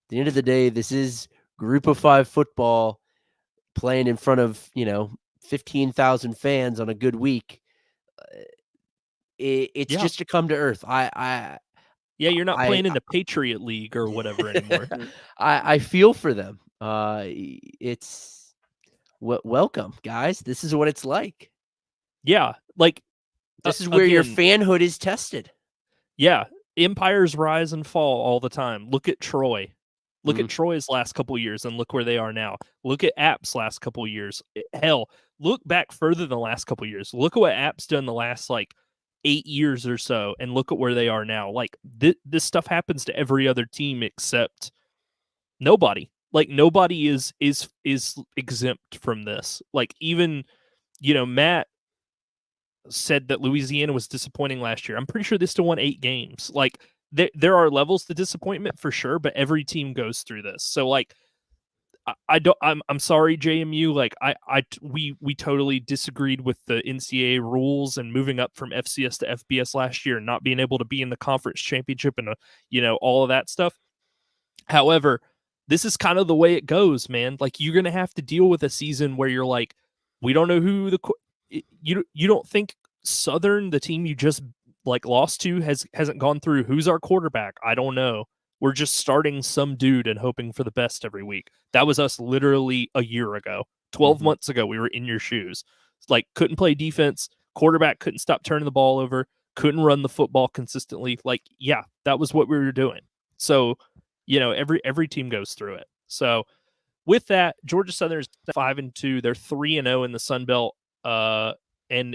At the end of the day, this is Group of 5 football playing in front of 15,000 fans on a good week. It's
Yeah.
just to come to earth.
Yeah, you're not
I
playing in the Patriot League or whatever anymore.
I feel for them. It's welcome, guys. This is what it's like.
Yeah, like
This is where your
again,
fanhood is tested.
yeah, empires rise and fall all the time. Look at Troy. Look at
Mm,
Troy's last couple years and look where they are now. Look at App's last couple years. Hell, look back further than the last couple years. Look at what App's done the last like 8 years or so and look at where they are now. Like this stuff happens to every other team except nobody. Like nobody is exempt from this. Like even Matt said that Louisiana was disappointing last year. I'm pretty sure they still won 8 games. Like there are levels to disappointment for sure, but every team goes through this. So like I don't I'm sorry JMU, like we totally disagreed with the NCAA rules and moving up from FCS to FBS last year and not being able to be in the conference championship and all of that stuff. However, this is kind of the way it goes, man. Like you're going to have to deal with a season where you're like, we don't know who you don't think Southern, the team you just like lost to, hasn't gone through who's our quarterback. I don't know. We're just starting some dude and hoping for the best every week. That was us literally a year ago. 12
mhm.
months ago, we were in your shoes. Like couldn't play defense, quarterback couldn't stop turning the ball over, couldn't run the football consistently. Like, yeah, that was what we were doing. So every team goes through it. So with that, Georgia Southern is 5-2. They're 3-0 in the Sun Belt. And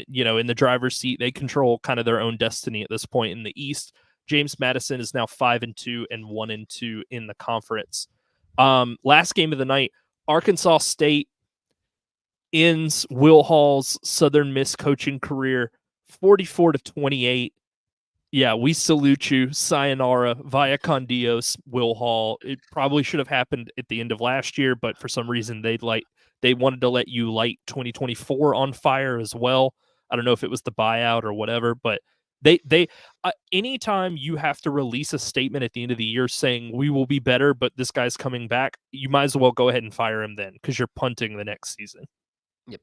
in the driver's seat, they control kind of their own destiny at this point in the East. James Madison is now 5-2 and 1-2 in the conference. Last game of the night, Arkansas State ends Will Hall's Southern Miss coaching career 44-28. Yeah, we salute you. Sayonara, via con Dios, Will Hall. It probably should have happened at the end of last year, but for some reason they wanted to let you light 2024 on fire as well. I don't know if it was the buyout or whatever, but they anytime you have to release a statement at the end of the year saying we will be better, but this guy's coming back, you might as well go ahead and fire him then because you're punting the next season.
Yep.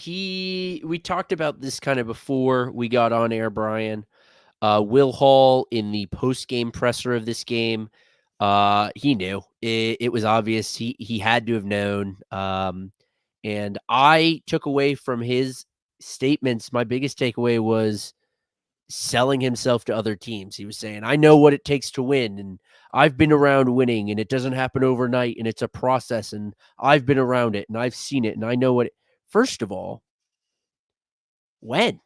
We talked about this kind of before we got on air, Brian. Will Hall in the post-game presser of this game, he knew. It was obvious. He had to have known. And I took away from his statements, my biggest takeaway was selling himself to other teams. He was saying, I know what it takes to win, and I've been around winning, and it doesn't happen overnight, and it's a process, and I've been around it, and I've seen it, and I know what. First of all, when?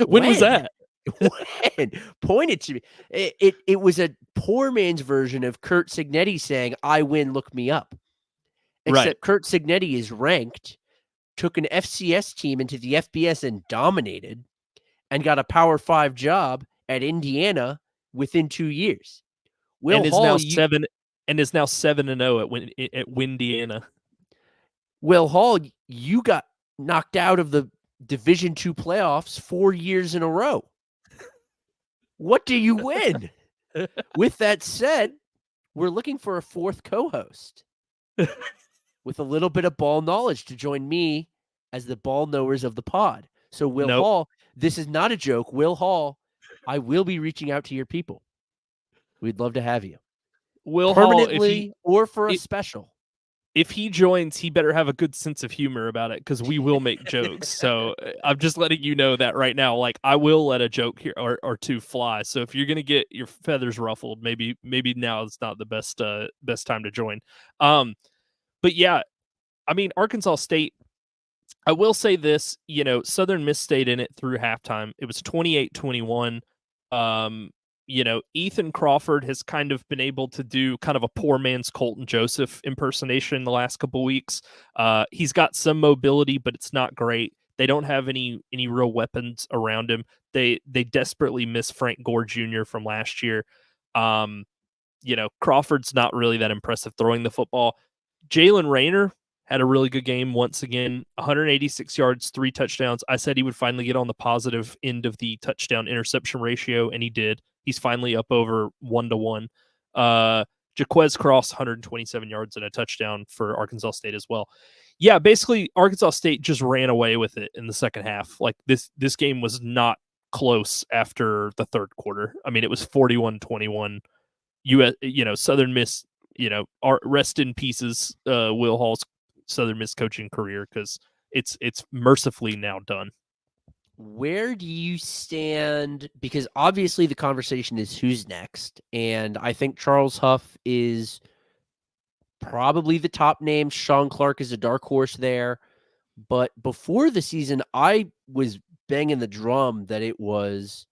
When was
When?
that?
When? Point it to me. It was a poor man's version of Kurt Signetti saying, I win, look me up.
Right.
Except Kurt Signetti is ranked, took an FCS team into the FBS and dominated, and got a Power 5 job at Indiana within 2 years. Will
and is
Hall,
now 7-0 at Windiana.
Will Hall, you got knocked out of the Division II playoffs 4 years in a row. What do you win? With that said, we're looking for a fourth co-host with a little bit of ball knowledge to join me as the ball knowers of the pod. So Will
Nope.
Hall, this is not a joke. Will Hall, I will be reaching out to your people. We'd love to have you.
Will Hall,
Permanently or for a special.
if he joins, he better have a good sense of humor about it because we will make jokes. So I'm just letting you know that right now. Like I will let a joke here or two fly. So if you're gonna get your feathers ruffled, maybe now is not the best time to join. But yeah, I mean Arkansas State. I will say this, Southern Miss stayed in it through halftime. It was 28-21. Um, Ethan Crawford has kind of been able to do kind of a poor man's Colton Joseph impersonation the last couple weeks. He's got some mobility, but it's not great. They don't have any real weapons around him. They desperately miss Frank Gore Jr. from last year. Um, Crawford's not really that impressive throwing the football. Jalen Rayner had a really good game once again, 186 yards, 3 touchdowns. I said he would finally get on the positive end of the touchdown interception ratio, and he did. He's finally up over 1-1. Jaquez Cross, 127 yards and a touchdown for Arkansas State as well. Yeah, basically Arkansas State just ran away with it in the second half. Like this game was not close after the third quarter. I mean, it was 41-21. Southern Miss, rest in pieces, Will Hall's Southern Miss coaching career because it's mercifully now done.
Where do you stand? Because obviously the conversation is who's next, and I think Charles Huff is probably the top name. Sean Clark is a dark horse there, but before the season, I was banging the drum that it was,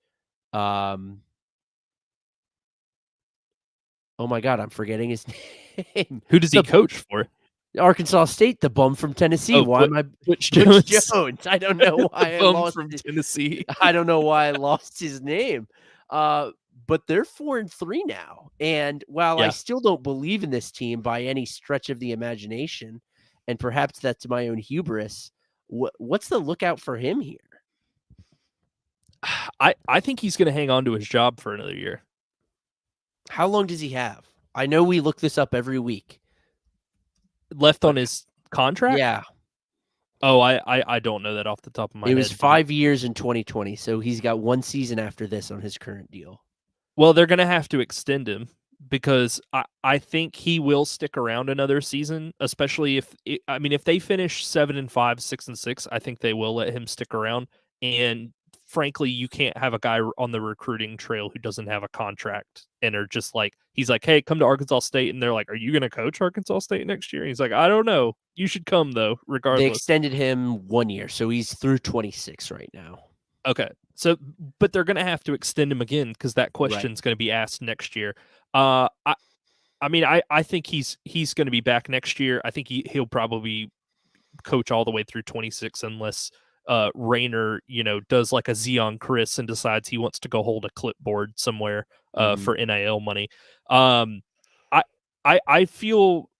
oh my God, I'm forgetting his name.
Who does he coach for?
Arkansas State, the bum from Tennessee. Why am I
Butch Jones?
Jones? I don't know why I lost
from Tennessee.
I don't know why I lost his name. But they're 4-3 now. And while I still don't believe in this team by any stretch of the imagination, and perhaps that's my own hubris, what's the lookout for him here?
I think he's going to hang on to his job for another year.
How long does he have? I know we look this up every week.
Left on his contract?
Yeah.
Oh, I don't know that off the top of my head.
It was 5 years in 2020, so he's got one season after this on his current deal.
Well, they're going to have to extend him because I think he will stick around another season, especially if they finish 7-5, 6-6, I think they will let him stick around. And frankly, you can't have a guy on the recruiting trail who doesn't have a contract and are just like, he's like, hey, come to Arkansas State. And they're like, are you going to coach Arkansas State next year? And he's like, I don't know. You should come though, regardless.
They extended him 1 year, so he's through 26 right now.
Okay. So, but they're going to have to extend him again because that question's going to be asked next year. I think he's going to be back next year. I think he'll probably coach all the way through 26 unless Rayner, does like a Zion Chris and decides he wants to go hold a clipboard somewhere for NIL money. I feel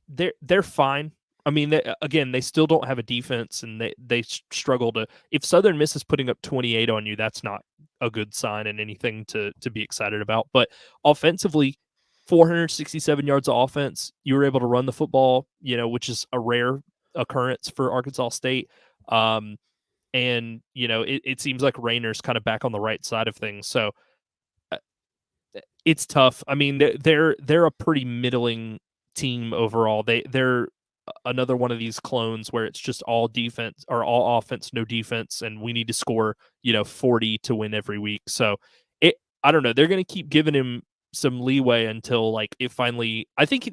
they're fine. I mean, they still don't have a defense, and they struggle to. If Southern Miss is putting up 28 on you, that's not a good sign and anything to be excited about. But offensively, 467 yards of offense. You were able to run the football, which is a rare occurrence for Arkansas State. And it seems like Rayner's kind of back on the right side of things. So it's tough. I mean, they're a pretty middling team overall. They're another one of these clones where it's just all defense or all offense, no defense, and we need to score 40 to win every week. So I don't know. They're going to keep giving him some leeway until like it finally. I think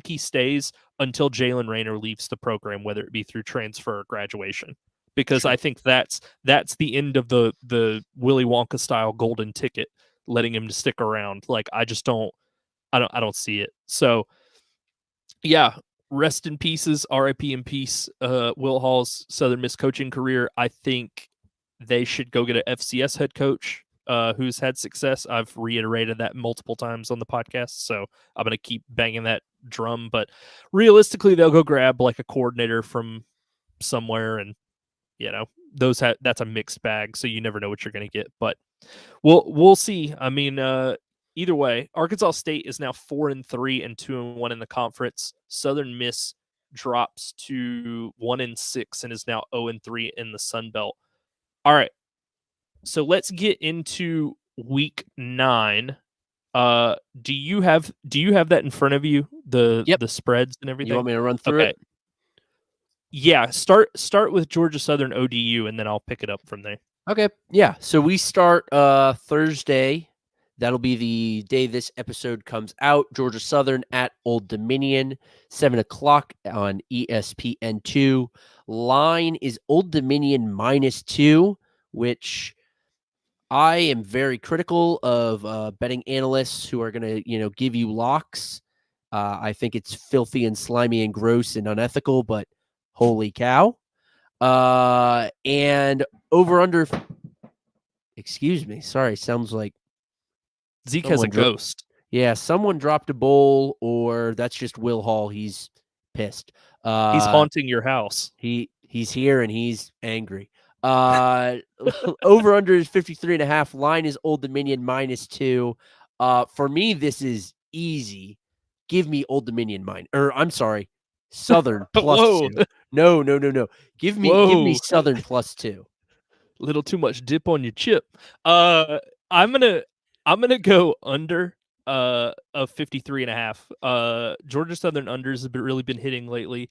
he stays until Jalen Rayner leaves the program, whether it be through transfer or graduation, because I think that's the end of the Willy Wonka style golden ticket, letting him to stick around. Like I don't see it. So yeah. Rest in pieces, RIP in peace, Will Hall's Southern Miss coaching career. I think they should go get an FCS head coach who's had success. I've reiterated that multiple times on the podcast, so I'm going to keep banging that drum. But realistically, they'll go grab like a coordinator from somewhere, and that's a mixed bag, so you never know what you're going to get. But we'll see. I mean, either way, Arkansas State is now 4-3 and 2-1 in the conference. Southern Miss drops to 1-6 and is now 0-3 in the Sun Belt. All right, so let's get into week 9. Do you have that in front of you?
Yep.
The spreads and
You want
everything?
me to run through
Okay.
it?
Yeah, start with Georgia Southern ODU and then I'll pick it up from there.
Okay. Yeah. So we start Thursday. That'll be the day this episode comes out. Georgia Southern at Old Dominion, 7 o'clock on ESPN2. Line is Old Dominion -2, which I am very critical of betting analysts who are going to, give you locks. I think it's filthy and slimy and gross and unethical, but holy cow. And over under, excuse me, sorry, sounds like
Zeke has a ghost.
someone dropped a bowl, or that's just Will Hall. He's pissed.
He's haunting your house.
He's here and he's angry. Over under is 53.5. Line is Old Dominion -2. For me, this is easy. Give me Old Dominion I'm sorry, Southern
Whoa.
+2. No. Give me Southern +2.
Little too much dip on your chip. I'm gonna go under of 53.5. Georgia Southern unders have really been hitting lately.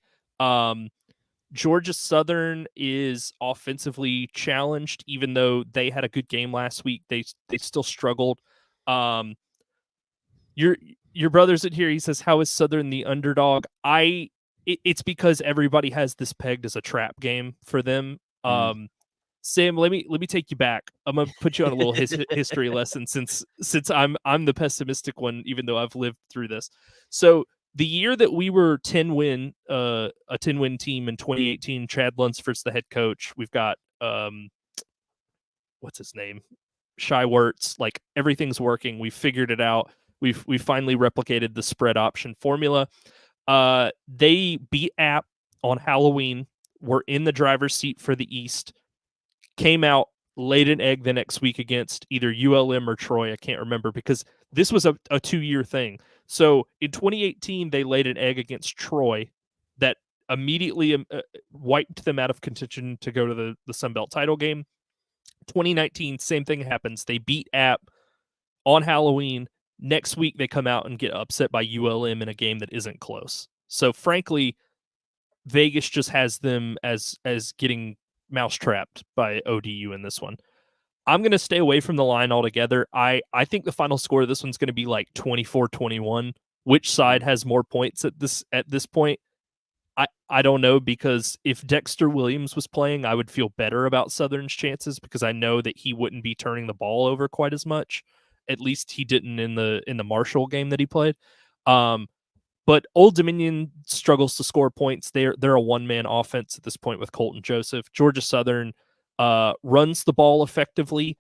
Georgia Southern is offensively challenged, even though they had a good game last week. They still struggled. Your brother's in here. He says, "How is Southern the underdog?" It's because everybody has this pegged as a trap game for them. Sam, let me take you back. I'm gonna put you on a little history lesson since I'm the pessimistic one, even though I've lived through this. So the year that we were a 10-win team in 2018, Chad Lunsford's the head coach. We've got what's his name, Shy Wirtz. Like everything's working. We figured it out. We finally replicated the spread option formula. They beat App on Halloween. We're in the driver's seat for the East. Came out, laid an egg the next week against either ULM or Troy. I can't remember because this was a 2-year thing. So in 2018, they laid an egg against Troy that immediately wiped them out of contention to go to the Sun Belt title game. 2019, same thing happens. They beat App on Halloween. Next week, they come out and get upset by ULM in a game that isn't close. So frankly, Vegas just has them as getting mousetrapped by ODU in this one. I'm going to stay away from the line altogether. I think the final score of this one's going to be like 24-21. Which side has more points at this point? I don't know, because if Dexter Williams was playing, I would feel better about Southern's chances because I know that he wouldn't be turning the ball over quite as much. At least he didn't in the Marshall game that he played. But Old Dominion struggles to score points. They're a one-man offense at this point with Colton Joseph. Georgia Southern runs the ball effectively,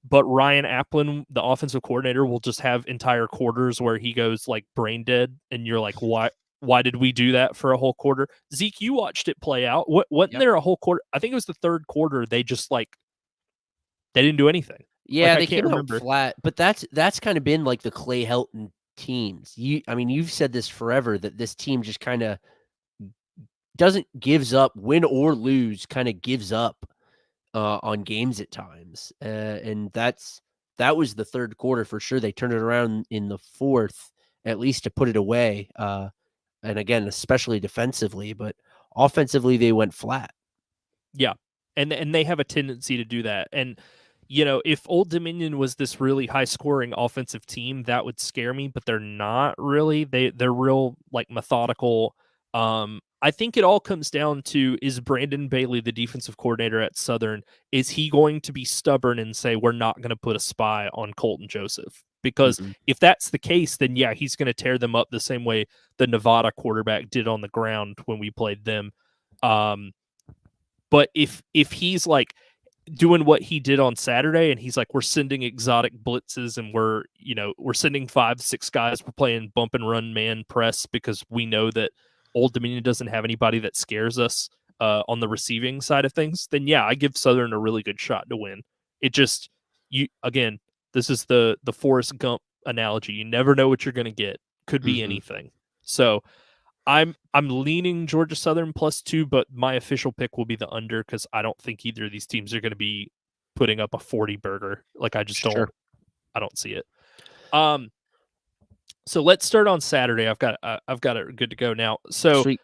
but Ryan Applin, the offensive coordinator, will just have entire quarters where he goes like brain dead, and you're like, why did we do that for a whole quarter? Zeke, you watched it play out. Wasn't there a whole quarter? I think it was the third quarter. They just they didn't do anything.
Yeah,
I
they
can't
came out
remember.
flat, but that's kind of been like the Clay Helton teams. You've said this forever that this team just kind of gives up, win or lose, kind of gives up on games at times, and that was the third quarter for sure. They turned it around in the fourth, at least to put it away. And again, especially defensively, but offensively they went flat.
Yeah, and they have a tendency to do that. And if Old Dominion was this really high scoring offensive team, that would scare me, but they're not really. They're real methodical. I think it all comes down to, is Brandon Bailey, the defensive coordinator at Southern, is he going to be stubborn and say, we're not going to put a spy on Colton Joseph? Because if that's the case, then yeah, he's going to tear them up the same way the Nevada quarterback did on the ground when we played them. But if he's doing what he did on Saturday, and he's like, we're sending exotic blitzes, and we're sending 5-6 guys, we're playing bump and run man press because we know that Old Dominion doesn't have anybody that scares us on the receiving side of things, then yeah, I give Southern a really good shot to win. It just, again, this is the Forrest Gump analogy. You never know what you're going to get. Could be anything. So I'm leaning Georgia Southern +2, but my official pick will be the under because I don't think either of these teams are going to be putting up a 40 burger. I just don't. I don't see it. Um, so let's start on Saturday. I've got it good to go now. So
Sweet.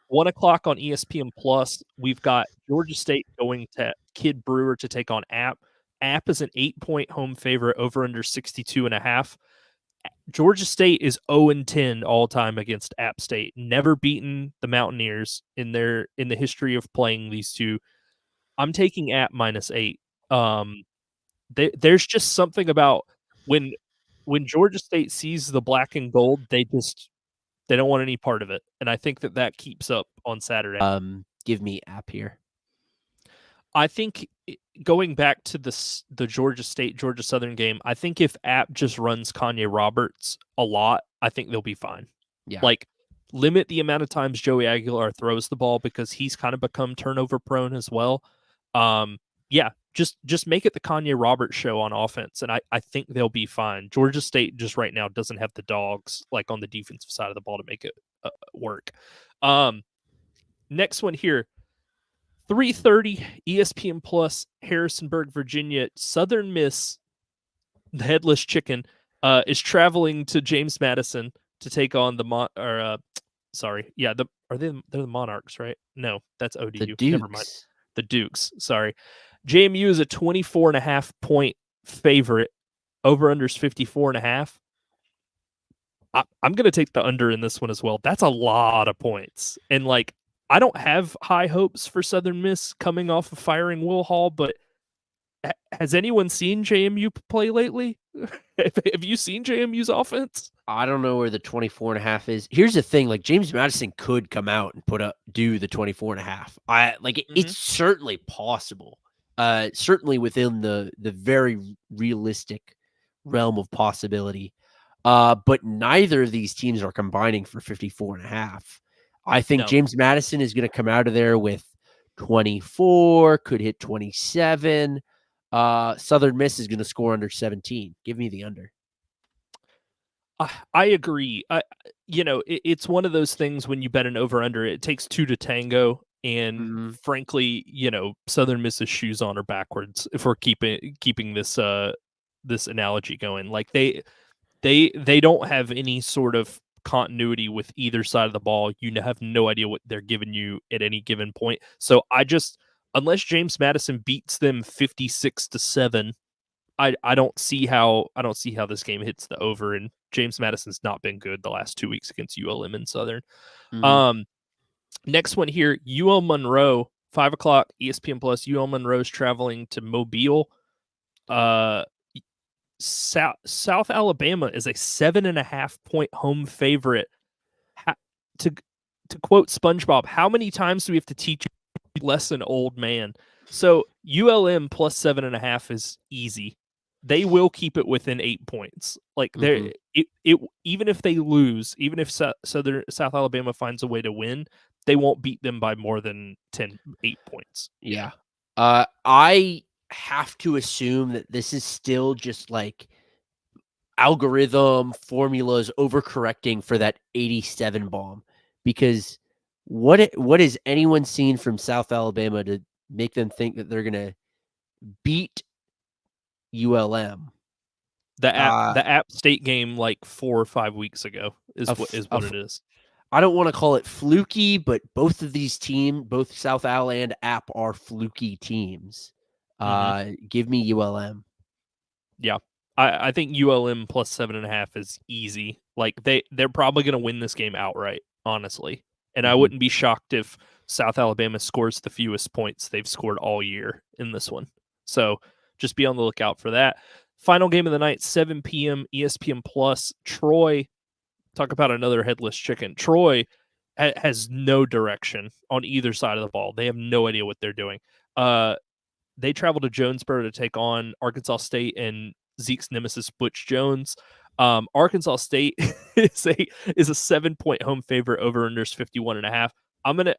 1 o'clock on ESPN Plus, we've got Georgia State going to Kid Brewer to take on App. App is an 8-point home favorite over under 62.5. Georgia State is 0-10 all time against App State. Never beaten the Mountaineers in the history of playing these two. I'm taking App -8. There's just something about when Georgia State sees the black and gold, they don't want any part of it, and I think that keeps up on Saturday.
Give me App here.
I think going back to the Georgia State Georgia Southern game, I think if App just runs Kanye Roberts a lot, I think they'll be fine.
Yeah.
Like limit the amount of times Joey Aguilar throws the ball because he's kind of become turnover prone as well. Yeah, just make it the Kanye Roberts show on offense, and I think they'll be fine. Georgia State just right now doesn't have the dogs like on the defensive side of the ball to make it work. Next one here, 3:30 ESPN Plus, Harrisonburg, Virginia. Southern Miss, the headless chicken, is traveling to James Madison to take on they're the Monarchs, right? No, that's ODU.
The Dukes.
Never mind. The Dukes. Sorry. JMU is a 24.5 point favorite. Over unders 54.5. I'm going to take the under in this one as well. That's a lot of points. And like, I don't have high hopes for Southern Miss coming off of firing Will Hall, but has anyone seen JMU play lately? Have you seen JMU's offense?
I don't know where the 24.5 is. Here's the thing, like James Madison could come out and do the 24.5. It's certainly possible. Certainly within the very realistic realm of possibility. But neither of these teams are combining for 54.5. I think James Madison is going to come out of there with 24, could hit 27. Southern Miss is going to score under 17. Give me the under.
I agree. It's one of those things when you bet an over-under, it takes two to tango. And frankly, Southern Miss's shoes on are backwards if we're keeping this this analogy going. Like they don't have any sort of continuity with either side of the ball. You have no idea what they're giving you at any given point. So unless James Madison beats them 56-7, I don't see how this game hits the over, and James Madison's not been good the last 2 weeks against ULM and Southern. Next one here, UL Monroe, 5 o'clock, ESPN Plus. UL Monroe's traveling to Mobile. South Alabama is a 7.5 point home favorite. To quote SpongeBob, how many times do we have to teach a lesson, old man? So ULM plus 7.5 is easy. They will keep it within 8 points. Like even if they lose, even if South Alabama finds a way to win, they won't beat them by more than 8 points.
Yeah. I have to assume that this is still just like algorithm formulas overcorrecting for that 87 bomb, because what has anyone seen from South Alabama to make them think that they're going to beat ULM?
The App State game like 4 or 5 weeks ago is what it is.
I don't want to call it fluky, but both of these teams, both South Al and App, are fluky teams. Give me ULM.
Yeah. I think ULM plus 7.5 is easy. Like they're probably going to win this game outright, honestly. And I wouldn't be shocked if South Alabama scores the fewest points they've scored all year in this one. So just be on the lookout for that. Final game of the night, 7 p.m. ESPN Plus. Troy, talk about another headless chicken. Troy has no direction on either side of the ball. They have no idea what they're doing. They travel to Jonesboro to take on Arkansas State and Zeke's nemesis, Butch Jones. Arkansas State is a 7-point home favorite. Over unders 51.5.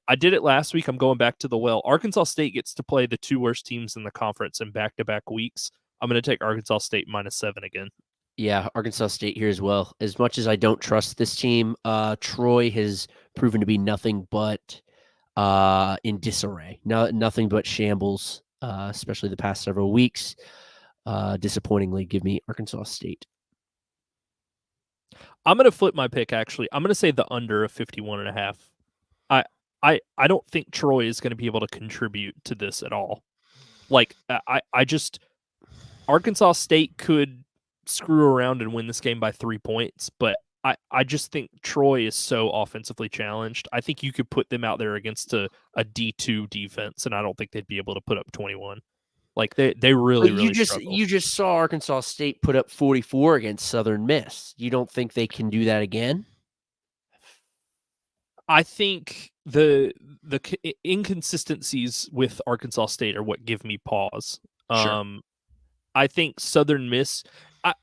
I did it last week. I'm going back to the well. Arkansas State gets to play the two worst teams in the conference in back-to-back weeks. I'm going to take Arkansas State -7 again.
Yeah, Arkansas State here as well. As much as I don't trust this team, Troy has proven to be nothing but in disarray. Nothing but shambles, especially the past several weeks. Disappointingly, give me Arkansas State.
I'm going to flip my pick, actually. I'm going to say the under of 51.5. I don't think Troy is going to be able to contribute to this at all. Like, I just Arkansas State could screw around and win this game by 3 points, but I just think Troy is so offensively challenged. I think you could put them out there against a D2 defense, and I don't think they'd be able to put up 21. Like they really, really struggle.
You just saw Arkansas State put up 44 against Southern Miss. You don't think they can do that again?
I think the inconsistencies with Arkansas State are what give me pause.
Sure.
I think Southern Miss.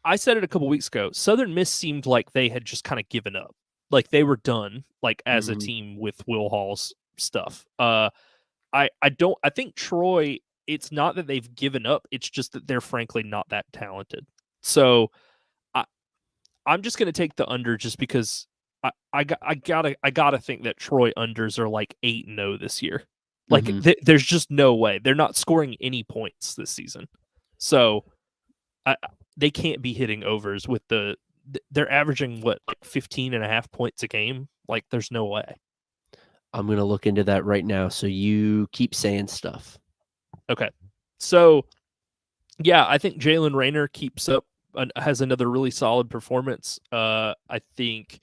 I said it a couple weeks ago. Southern Miss seemed like they had just kind of given up, like they were done, like as a team with Will Hall's stuff. I don't. I think Troy. It's not that they've given up. It's just that they're frankly not that talented. So I'm just going to take the under just because I gotta think that Troy unders are like 8-0 this year. Like there's just no way they're not scoring any points this season. So they can't be hitting overs with they're averaging what, like 15.5 points a game. Like there's no way.
I'm going to look into that right now. So you keep saying stuff.
Okay. So yeah, I think Jalen Rayner keeps up, has another really solid performance. I think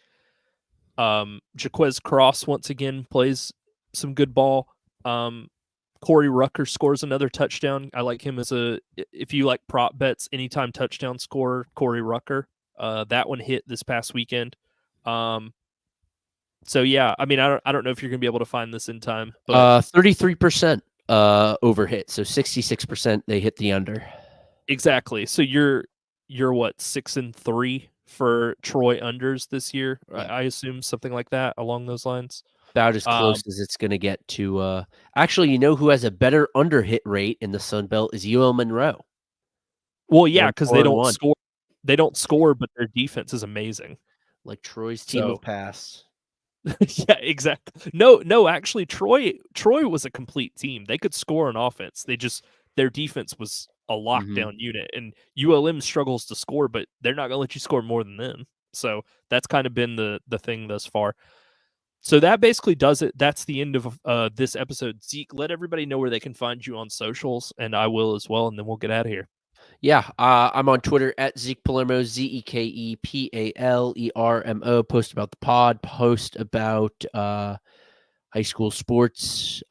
Jaquez Cross once again plays some good ball. Corey Rucker scores another touchdown. I like him if you like prop bets, anytime touchdown scorer, Corey Rucker. That one hit this past weekend. So yeah, I mean, I don't know if you're gonna be able to find this in time, but
33% over hit, so 66% they hit the under.
Exactly. So you're what, 6-3 for Troy unders this year?
Yeah.
I assume something like that along those lines.
About as close as it's going to get to. Actually, you know who has a better under hit rate in the Sun Belt is UL Monroe.
Well, yeah, because they don't score. They don't score, but their defense is amazing.
Like Troy's team of pass.
Yeah, exactly. No, actually, Troy was a complete team. They could score on offense. Their defense was a lockdown unit, and ULM struggles to score, but they're not going to let you score more than them. So that's kind of been the thing thus far. So that basically does it. That's the end of this episode. Zeke, let everybody know where they can find you on socials, and I will as well, and then we'll get out of here.
Yeah, I'm on Twitter at Zeke Palermo, ZekePalermo. Post about the pod, post about high school sports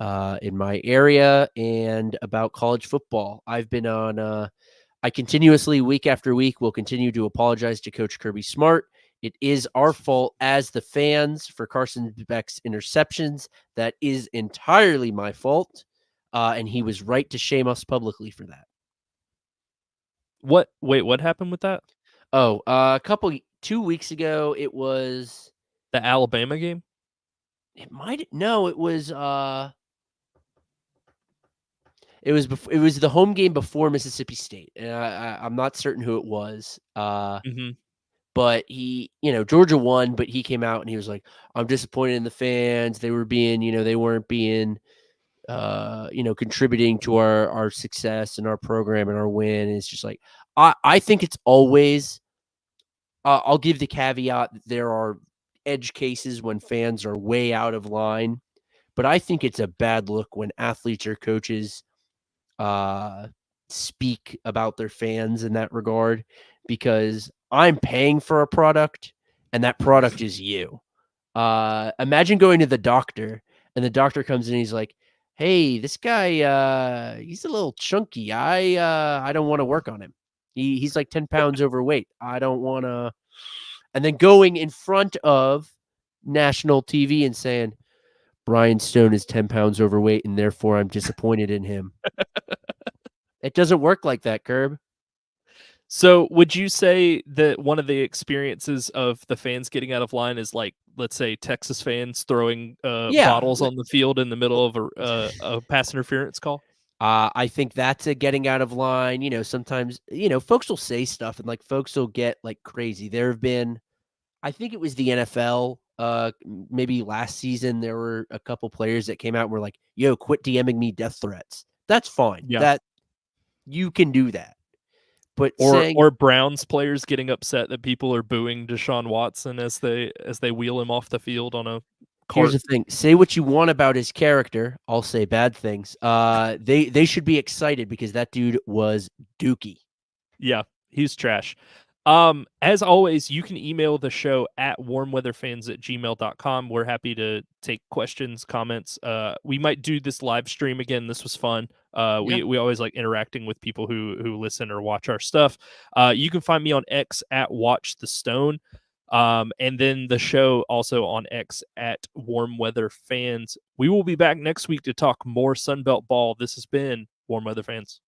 in my area, and about college football. I've been on, I continuously, week after week, will continue to apologize to Coach Kirby Smart. It is our fault as the fans for Carson Beck's interceptions. That is entirely my fault, and he was right to shame us publicly for that.
What happened with that?
Oh, 2 weeks ago, it was
the Alabama game.
It was the home game before Mississippi State, and I'm not certain who it was. But Georgia won, but he came out and he was like, "I'm disappointed in the fans. They weren't being, contributing to our success and our program and our win." And it's just like, I think it's always, I'll give the caveat that there are edge cases when fans are way out of line, but I think it's a bad look when athletes or coaches speak about their fans in that regard, because I'm paying for a product and that product is you. Imagine going to the doctor and the doctor comes in and he's like, "Hey, this guy, he's a little chunky. I don't want to work on him. He's like 10 pounds overweight. I don't want to." And then going in front of national TV and saying, "Brian Stone is 10 pounds overweight and therefore I'm disappointed in him." It doesn't work like that, Curb.
So would you say that one of the experiences of the fans getting out of line is like, let's say, Texas fans throwing bottles on the field in the middle of a pass interference call?
I think that's a getting out of line. Sometimes, folks will say stuff and like folks will get like crazy. There have been, I think it was the NFL, maybe last season, there were a couple players that came out and were like, "Yo, quit DMing me death threats." That's fine.
Yeah.
That you can do that. But
or Browns players getting upset that people are booing Deshaun Watson as they wheel him off the field on a
here's
cart.
the thing: say what you want about his character, I'll say bad things. They should be excited because that dude was dookie.
Yeah, he's trash. As always, you can email the show at warmweatherfans@gmail.com. We're happy to take questions, comments. We might do this live stream again. This was fun.
Yeah.
We always like interacting with people who listen or watch our stuff. You can find me on X at Watch the Stone. And then the show also on X at Warm Weather Fans. We will be back next week to talk more Sunbelt ball. This has been Warm Weather Fans.